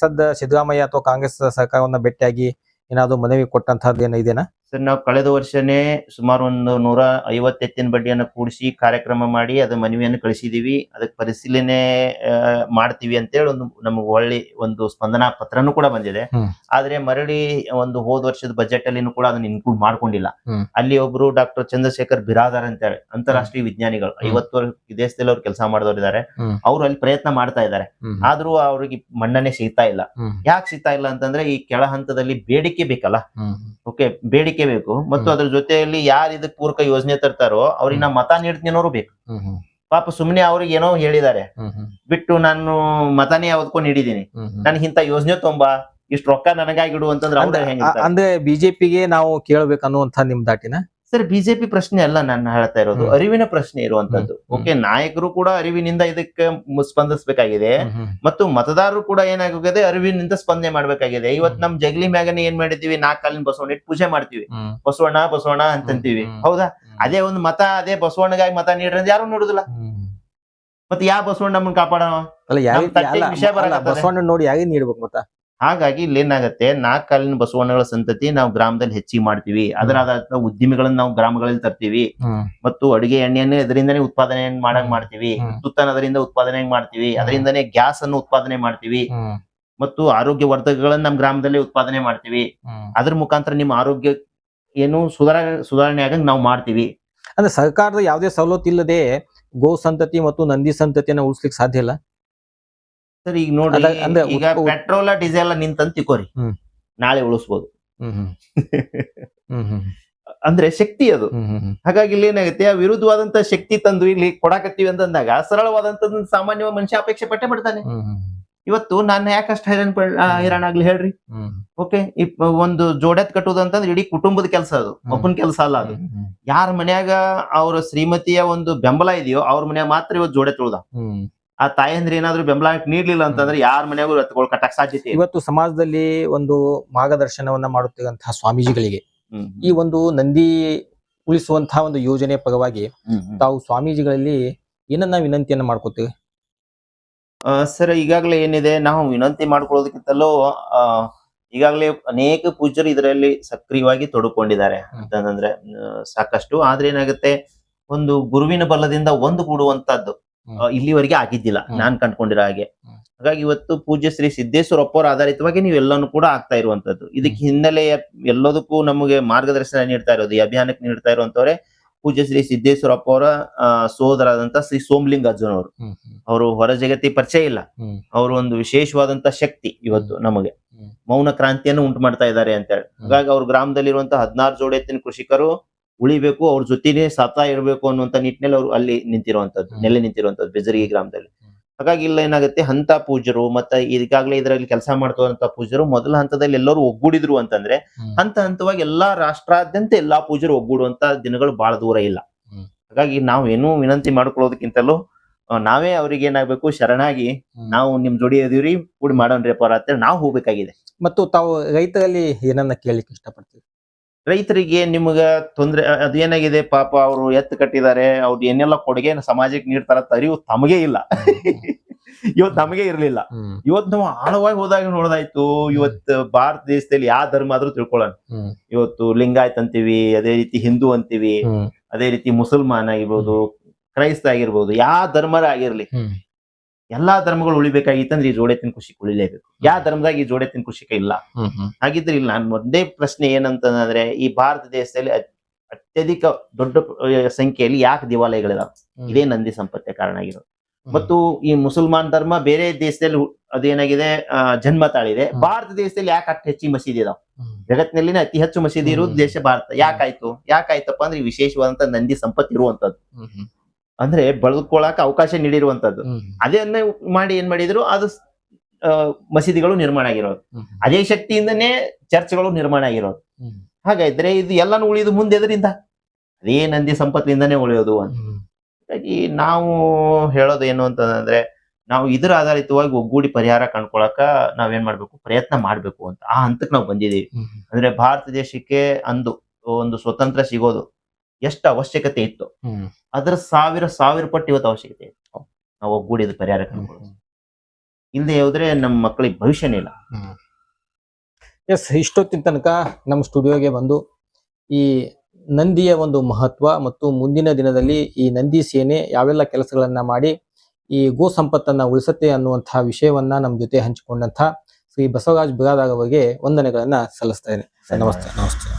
ಸಿದ್ದರಾಮಯ್ಯ ಅಥವಾ ಕಾಂಗ್ರೆಸ್ ಸರ್ಕಾರವನ್ನ ಭೇಟಿಯಾಗಿ ಏನಾದ್ರು ಮನವಿ ಕೊಟ್ಟಂತಹದ್ದು ಏನೋ ಇದೆನಾ ಸರ್? ನಾವು ಕಳೆದ ವರ್ಷನೇ ಸುಮಾರು ಒಂದು 150 ಎತ್ತಿನ ಬಡ್ಡಿಯನ್ನು ಕೂಡಿಸಿ ಕಾರ್ಯಕ್ರಮ ಮಾಡಿ ಅದ ಮನವಿಯನ್ನು ಕಳಿಸಿದೀವಿ. ಅದಕ್ಕೆ ಪರಿಶೀಲನೆ ಮಾಡ್ತೀವಿ ಅಂತೇಳಿ ನಮ್ಗೆ ಒಳ್ಳೆ ಒಂದು ಸ್ಪಂದನಾ ಪತ್ರನೂ ಕೂಡ ಬಂದಿದೆ. ಆದ್ರೆ ಮರಳಿ ಒಂದು ಹೋದ ವರ್ಷದ ಬಜೆಟ್ ಅಲ್ಲಿನೂ ಕೂಡ ಅದನ್ನ ಇನ್ಕ್ಲೂಡ್ ಮಾಡ್ಕೊಂಡಿಲ್ಲ. ಅಲ್ಲಿ ಒಬ್ರು ಡಾಕ್ಟರ್ ಚಂದ್ರಶೇಖರ್ ಬಿರಾದಾರ್ ಅಂತೇಳಿ ಅಂತಾರಾಷ್ಟ್ರೀಯ ವಿಜ್ಞಾನಿಗಳು, 50 ವರ್ಷ ವಿದೇಶದಲ್ಲಿ ಅವ್ರು ಕೆಲಸ ಮಾಡಿದವರಿದ್ದಾರೆ. ಅವ್ರು ಅಲ್ಲಿ ಪ್ರಯತ್ನ ಮಾಡ್ತಾ ಇದ್ದಾರೆ, ಆದ್ರೂ ಅವ್ರಿಗೆ ಮನ್ನಣೆ ಸಿಗ್ತಾ ಇಲ್ಲ. ಯಾಕೆ ಸಿಗ್ತಾ ಇಲ್ಲ ಅಂತಂದ್ರೆ ಈ ಕೆಳ ಹಂತದಲ್ಲಿ ಬೇಡಿಕೆ ಬೇಕಲ್ಲ. ಓಕೆ, ಬೇಡಿಕೆ ಬೇಕು, ಮತ್ತು ಅದ್ರ ಜೊತೆಯಲ್ಲಿ ಯಾರು ಇದಕ್ಕೆ ಪೂರಕ ಯೋಜನೆ ತರ್ತಾರೋ ಅವ್ರಿಗೆ ನಾ ಮತ ನೀಡ್ತೀನೋರು ಬೇಕು. ಪಾಪ ಸುಮ್ನೆ ಅವ್ರಿಗೆ ಏನೋ ಹೇಳಿದ್ದಾರೆ ಬಿಟ್ಟು ನಾನು ಮತನೇ ಯಾವ್ದಕ್ಕೂ ನೀಡಿದೀನಿ, ನನ್ಗೆ ಇಂತ ಯೋಜನೆ ತುಂಬಾ ಇಷ್ಟು ರೊಕ್ಕ ನನಗಾಗಿಡು ಅಂತಂದ್ರೆ ಅಂದ್ರೆ ಬಿಜೆಪಿಗೆ ನಾವು ಕೇಳಬೇಕು ಅನ್ನುವಂತ ನಿಮ್ ದಾಟಿನ ಸರ್? ಬಿಜೆಪಿ ಪ್ರಶ್ನೆ ಅಲ್ಲ ನಾನು ಹೇಳ್ತಾ ಇರೋದು, ಅರಿವಿನ ಪ್ರಶ್ನೆ ಇರುವಂತದ್ದು. ಓಕೆ, ನಾಯಕರು ಕೂಡ ಅರಿವಿನಿಂದ ಇದಕ್ಕೆ ಸ್ಪಂದಿಸಬೇಕಾಗಿದೆ, ಮತ್ತು ಮತದಾರರು ಕೂಡ ಏನಾಗಿದೆ ಅರಿವಿನಿಂದ ಸ್ಪಂದನೆ ಮಾಡ್ಬೇಕಾಗಿದೆ. ಇವತ್ತು ನಮ್ ಜಗಲಿ ಮ್ಯಾಗನೆ ಏನ್ ಮಾಡಿದೀವಿ, 4 ಕಾಲಿನ ಬಸವಣ್ಣ ಇಟ್ಟು ಪೂಜೆ ಮಾಡ್ತೀವಿ, ಬಸವಣ್ಣ ಅಂತಂತೀವಿ, ಹೌದಾ? ಅದೇ ಒಂದು ಮತ, ಅದೇ ಬಸವಣ್ಣಗಾಗಿ ಮತ ನೀಡ್ರಿ ಅಂತ ಯಾರು ನೋಡುದಿಲ್ಲ. ಮತ್ತೆ ಯಾವ ಬಸವಣ್ಣ ನಮ್ಮನ್ನ ಕಾಪಾಡೋಣ? ಬಸವಣ್ಣ ನೋಡಿ ಯಾರಿಗೆ ನೀಡ್ಬೇಕು ಮತ? ಹಾಗಾಗಿ ಇಲ್ಲಿ ಏನಾಗತ್ತೆ, 4 ಕಾಲಿನ ಬಸವಣ್ಣಗಳ ಸಂತತಿ ನಾವು ಗ್ರಾಮದಲ್ಲಿ ಹೆಚ್ಚಿಗೆ ಮಾಡ್ತೀವಿ, ಅದರ ಉದ್ದಿಮೆಗಳನ್ನ ನಾವು ಗ್ರಾಮಗಳಲ್ಲಿ ತರ್ತೀವಿ, ಮತ್ತು ಅಡುಗೆ ಎಣ್ಣೆಯನ್ನು ಅದರಿಂದನೇ ಉತ್ಪಾದನೆ ಮಾಡ್ತೀವಿ, ತುತ್ತನ ಅದರಿಂದ ಉತ್ಪಾದನೆ ಮಾಡ್ತೀವಿ, ಅದರಿಂದನೇ ಗ್ಯಾಸ್ ಅನ್ನು ಉತ್ಪಾದನೆ ಮಾಡ್ತೀವಿ, ಮತ್ತು ಆರೋಗ್ಯ ವರ್ಧಕಗಳನ್ನ ನಮ್ ಗ್ರಾಮದಲ್ಲಿ ಉತ್ಪಾದನೆ ಮಾಡ್ತೀವಿ. ಅದ್ರ ಮುಖಾಂತರ ನಿಮ್ಮ ಆರೋಗ್ಯ ಏನು ಸುಧಾರಣೆ ಆಗಂಗ್ ನಾವು ಮಾಡ್ತೀವಿ. ಅಂದ್ರೆ ಸರ್ಕಾರದ ಯಾವುದೇ ಸವಲತ್ತು ಇಲ್ಲದೆ ಗೋ ಸಂತತಿ ಮತ್ತು ನಂದಿ ಸಂತತಿಯನ್ನ ಉಳಿಸ್ಲಿಕ್ಕೆ ಸಾಧ್ಯ ಇಲ್ಲ ಸರ್. ಈಗ ನೋಡಿ, ಈಗ ಪೆಟ್ರೋಲ್ ಡೀಸೆಲ್ ನಿಂತಂತ ತಿಕೋರಿ, ನಾಳೆ ಉಳಿಸ್ಬೋದು. ಅಂದ್ರೆ ಶಕ್ತಿ ಅದು. ಹಾಗಾಗಿ ಇಲ್ಲಿ ಏನಾಗುತ್ತೆ, ಆ ವಿರುದ್ಧವಾದಂತ ಶಕ್ತಿ ತಂದು ಇಲ್ಲಿ ಕೊಡಾಕತ್ತೀವಿ ಅಂತಂದಾಗ ಸರಳವಾದಂತ ಸಾಮಾನ್ಯ ಮನುಷ್ಯ ಅಪೇಕ್ಷೆ ಪಟ್ಟೆ ಪಡ್ತಾನೆ. ಇವತ್ತು ನಾನು ಯಾಕಷ್ಟು ಹೈರಾಣ ಆಗ್ಲಿ ಹೇಳ್ರಿ. ಓಕೆ, ಒಂದು ಜೋಡೆತ್ ಕಟ್ಟುದು ಅಂತಂದ್ರೆ ಇಡೀ ಕುಟುಂಬದ ಕೆಲಸ, ಅದು ಒಬ್ಬನ ಕೆಲಸ ಅಲ್ಲ. ಅದು ಯಾರ ಮನ್ಯಾಗ ಅವ್ರ ಶ್ರೀಮತಿಯ ಒಂದು ಬೆಂಬಲ ಇದೆಯೋ ಅವ್ರ ಮನ್ಯಾಗ ಮಾತ್ರ ಇವತ್ತು ಜೋಡೆ ತುಳ್ದ. ಆ ತಾಯಂದ್ರೆ ಏನಾದ್ರು ಬೆಂಬಲ ನೀಡ್ಲಿಲ್ಲ ಅಂತಂದ್ರೆ ಯಾರ ಮನ್ಯಾಗೂ ಎತ್ಕೊಳ್ ಕಟ್ಟಕ್ ಸಾಧ್ಯತೆ ಇಲ್ಲ. ಇವತ್ತು ಸಮಾಜದಲ್ಲಿ ಒಂದು ಮಾರ್ಗದರ್ಶನವನ್ನ ಮಾಡುತ್ತಿರುವಂತಹ ಸ್ವಾಮೀಜಿಗಳಿಗೆ ಈ ಒಂದು ನಂದಿ ಉಳಿಸುವಂತಹ ಒಂದು ಯೋಜನೆ ಪರವಾಗಿ ತಾವು ಸ್ವಾಮೀಜಿಗಳಲ್ಲಿ ಏನನ್ನ ವಿನಂತಿಯನ್ನ ಮಾಡ್ಕೋತೀವಿ? ಸರ್, ಈಗಾಗಲೇ ಏನಿದೆ, ನಾವು ವಿನಂತಿ ಮಾಡ್ಕೊಳ್ಳೋದಕ್ಕಿಂತಲೂ ಈಗಾಗಲೇ ಅನೇಕ ಪೂಜ್ಯರು ಇದರಲ್ಲಿ ಸಕ್ರಿಯವಾಗಿ ತೊಡಕೊಂಡಿದ್ದಾರೆ ಅಂತಂದ್ರೆ ಸಾಕಷ್ಟು. ಆದ್ರೆ ಏನಾಗುತ್ತೆ, ಒಂದು ಗುರುವಿನ ಬಲದಿಂದ ಒಂದು ಕೂಡುವಂತದ್ದು ಇಲ್ಲಿವರೆಗೆ ಆಗಿದ್ದಿಲ್ಲ ನಾನ್ ಕಂಡ್ಕೊಂಡಿರೋ ಹಾಗೆ. ಹಾಗಾಗಿ ಇವತ್ತು ಪೂಜ್ಯ ಶ್ರೀ ಸಿದ್ದೇಶ್ವರ ಅಪ್ಪವರ ಆಧಾರಿತವಾಗಿ ನೀವು ಎಲ್ಲಾನು ಕೂಡ ಆಗ್ತಾ ಇರುವಂತದ್ದು. ಇದಕ್ಕೆ ಹಿನ್ನೆಲೆ ಎಲ್ಲದಕ್ಕೂ ನಮಗೆ ಮಾರ್ಗದರ್ಶನ ನೀಡ್ತಾ ಇರೋದು, ಈ ಅಭಿಯಾನಕ್ಕೆ ನೀಡ್ತಾ ಇರುವಂತವ್ರೆ ಪೂಜ್ಯ ಶ್ರೀ ಸಿದ್ದೇಶ್ವರ ಅಪ್ಪವರ ಸೋದರಾದಂತ ಶ್ರೀ ಸೋಮಲಿಂಗ ಅರ್ಜುನ್ ಅವರು. ಅವರು ಹೊರ ಜಗತ್ತಿ ಪರಿಚಯ ಇಲ್ಲ, ಅವರು ಒಂದು ವಿಶೇಷವಾದಂತ ಶಕ್ತಿ ಇವತ್ತು ನಮಗೆ ಮೌನ ಕ್ರಾಂತಿಯನ್ನು ಉಂಟು ಮಾಡ್ತಾ ಇದ್ದಾರೆ ಅಂತ ಹೇಳಿ. ಹಾಗಾಗಿ ಅವ್ರ ಗ್ರಾಮದಲ್ಲಿರುವಂತಹ 16 ಜೋಡಿ ಎತ್ತಿನ ಕೃಷಿಕರು ಉಳಿಬೇಕು, ಅವ್ರ ಜೊತೆನೆ ಸತಾ ಇರಬೇಕು ಅನ್ನುವಂತ ನಿಟ್ಟಿನಲ್ಲಿ ಅವರು ಅಲ್ಲಿ ನಿಂತಿರುವಂತದ್ದು, ನೆಲೆ ನಿಂತಿರುವಂತದ್ದು ಬೆಜರಿಗೆ ಗ್ರಾಮದಲ್ಲಿ. ಹಾಗಾಗಿ ಇಲ್ಲ ಏನಾಗುತ್ತೆ, ಹಂತ ಪೂಜ್ಯರು ಮತ್ತೆ ಈಗಾಗಲೇ ಇದರಲ್ಲಿ ಕೆಲಸ ಮಾಡ್ತವಂತ ಪೂಜ್ಯರು ಮೊದಲ ಹಂತದಲ್ಲಿ ಎಲ್ಲರೂ ಒಗ್ಗೂಡಿದ್ರು ಅಂತಂದ್ರೆ ಹಂತ ಹಂತವಾಗಿ ಎಲ್ಲಾ ರಾಷ್ಟ್ರಾದ್ಯಂತ ಎಲ್ಲಾ ಪೂಜ್ಯರು ಒಗ್ಗೂಡುವಂತ ದಿನಗಳು ಬಹಳ ದೂರ ಇಲ್ಲ. ಹಾಗಾಗಿ ನಾವು ಏನೂ ವಿನಂತಿ ಮಾಡ್ಕೊಳ್ಳೋದಕ್ಕಿಂತಲೂ ನಾವೇ ಅವ್ರಿಗೆ ಏನಾಗ್ಬೇಕು, ಶರಣಾಗಿ ನಾವು ನಿಮ್ ಜೋಡಿ ಇದೀವ್ರಿ, ಕೂಡಿ ಮಾಡೋಣ್ರಿ ಅಪ್ಪ ಅಂತೇಳಿ ನಾವು ಹೋಗ್ಬೇಕಾಗಿದೆ. ಮತ್ತು ತಾವು ರೈತರಲ್ಲಿ ಏನನ್ನ ಕೇಳಲಿಕ್ಕೆ ಇಷ್ಟಪಡ್ತೀವಿ? ರೈತರಿಗೆ ನಿಮ್ಗ ತೊಂದ್ರೆ ಅದೇನಾಗಿದೆ, ಪಾಪ ಅವರು ಎತ್ತು ಕಟ್ಟಿದ್ದಾರೆ, ಅವ್ರು ಏನೆಲ್ಲ ಕೊಡುಗೆ ಸಮಾಜಕ್ಕೆ ನೀಡ್ತಾರ ಅರಿವು ತಮಗೆ ಇಲ್ಲ. ಇವತ್ತು ನಮಗೆ ಇರ್ಲಿಲ್ಲ. ಇವತ್ತು ನಾವು ಆಳವಾಗಿ ಹೋದಾಗ ನೋಡ್ದಾಯ್ತು, ಇವತ್ತು ಭಾರತ ದೇಶದಲ್ಲಿ ಯಾವ ಧರ್ಮ ಆದ್ರೂ ತಿಳ್ಕೊಳ್ಳೋಣ. ಇವತ್ತು ಲಿಂಗಾಯತ್ ಅಂತೀವಿ, ಅದೇ ರೀತಿ ಹಿಂದೂ ಅಂತೀವಿ, ಅದೇ ರೀತಿ ಮುಸಲ್ಮಾನ್ ಆಗಿರ್ಬೋದು, ಕ್ರೈಸ್ತ ಆಗಿರ್ಬೋದು, ಯಾವ ಧರ್ಮರ ಆಗಿರ್ಲಿ, ಎಲ್ಲಾ ಧರ್ಮಗಳು ಉಳಿಬೇಕಾಗಿತ್ತಂದ್ರೆ ಈ ಜೋಡೆತ್ತಿನ ಕೃಷಿ ಉಳಿಲೇಬೇಕು. ಯಾವ ಧರ್ಮದಾಗ ಈ ಜೋಡೆತ್ತಿನ ಕೃಷಿಕ ಇಲ್ಲ. ಹಾಗಿದ್ರೆ ಇಲ್ಲ. ನಾನು ಒಂದೇ ಪ್ರಶ್ನೆ ಏನಂತಂದ್ರೆ, ಈ ಭಾರತ ದೇಶದಲ್ಲಿ ಅತ್ಯಧಿಕ ದೊಡ್ಡ ಸಂಖ್ಯೆಯಲ್ಲಿ ಯಾಕೆ ದೇವಾಲಯಗಳಿದಾವೆ? ಇದೇ ನಂದಿ ಸಂಪತ್ತೆ ಕಾರಣ ಆಗಿರೋದು. ಮತ್ತು ಈ ಮುಸಲ್ಮಾನ್ ಧರ್ಮ ಬೇರೆ ದೇಶದಲ್ಲಿ ಅದೇನಾಗಿದೆ ಜನ್ಮ ತಾಳಿದೆ. ಭಾರತ ದೇಶದಲ್ಲಿ ಯಾಕೆ ಅಷ್ಟು ಹೆಚ್ಚಿನ ಮಸೀದಿ ಇದಾವೆ? ಜಗತ್ತಿನಲ್ಲಿನ ಅತಿ ಹೆಚ್ಚು ಮಸೀದಿ ಇರುವುದು ದೇಶ ಭಾರತ. ಯಾಕಾಯ್ತಪ್ಪ ಅಂದ್ರೆ ಈ ವಿಶೇಷವಾದಂತ ನಂದಿ ಸಂಪತ್ತು ಇರುವಂತದ್ದು, ಅಂದ್ರೆ ಬಳದ್ಕೊಳಕ ಅವಕಾಶ ನೀಡಿರುವಂತದ್ದು. ಅದನ್ನ ಮಾಡಿ ಏನ್ ಮಾಡಿದ್ರು, ಅದು ಮಸೀದಿಗಳು ನಿರ್ಮಾಣ ಆಗಿರೋದು. ಅದೇ ಶಕ್ತಿಯಿಂದನೇ ಚರ್ಚ್ಗಳು ನಿರ್ಮಾಣ ಆಗಿರೋದು. ಹಾಗಾದ್ರೆ ಇದು ಎಲ್ಲಾನು ಉಳಿದು ಮುಂದೆ ಎದರಿಂದ? ಅದೇ ನಂದಿ ಸಂಪತ್ತಿನಿಂದನೇ ಉಳಿಯೋದು ಅಂತ. ಹಾಗಾಗಿ ನಾವು ಹೇಳೋದು ಏನು ಅಂತಂದ್ರೆ, ನಾವು ಇದರ ಆಧಾರಿತವಾಗಿ ಒಗ್ಗೂಡಿ ಪರಿಹಾರ ಕಂಡ್ಕೊಳಕ ನಾವೇನ್ ಮಾಡ್ಬೇಕು, ಪ್ರಯತ್ನ ಮಾಡ್ಬೇಕು ಅಂತ ಆ ಹಂತಕ್ಕೆ ನಾವು ಬಂದಿದ್ದೀವಿ. ಅಂದ್ರೆ ಭಾರತ ದೇಶಕ್ಕೆ ಅಂದು ಒಂದು ಸ್ವತಂತ್ರ ಸಿಗೋದು ಎಷ್ಟು ಅವಶ್ಯಕತೆ ಇತ್ತು, ಅದರ ಸಾವಿರ ಪಟ್ಟು ಇವತ್ತು ಅವಶ್ಯಕತೆ ಇತ್ತು. ನಾವು ಒಗ್ಗೂಡಿದ ಪರಿಹಾರ ಕಂಡುಕೊಳ್ಳೋದು. ಇಲ್ಲದೆ ಹೋದ್ರೆ ನಮ್ಮ ಮಕ್ಕಳಿಗೆ ಭವಿಷ್ಯನೇ ಇಲ್ಲ. ಎಸ್, ಇಷ್ಟೊತ್ತಿನ ತನಕ ನಮ್ಮ ಸ್ಟುಡಿಯೋಗೆ ಬಂದು ಈ ನಂದಿಯ ಒಂದು ಮಹತ್ವ ಮತ್ತು ಮುಂದಿನ ದಿನದಲ್ಲಿ ಈ ನಂದಿ ಸೇನೆ ಯಾವೆಲ್ಲ ಕೆಲಸಗಳನ್ನ ಮಾಡಿ ಈ ಗೋ ಸಂಪತ್ತನ್ನ ಉಳಿಸುತ್ತೆ ಅನ್ನುವಂತಹ ವಿಷಯವನ್ನ ನಮ್ಮ ಜೊತೆ ಹಂಚಿಕೊಂಡಂತಹ ಶ್ರೀ ಬಸವರಾಜ್ ಬಿರಾದಾರ್ ಅವರಿಗೆ ವಂದನೆಗಳನ್ನ ಸಲ್ಲಿಸ್ತಾ ಇದ್ದೇನೆ. ನಮಸ್ತೆ.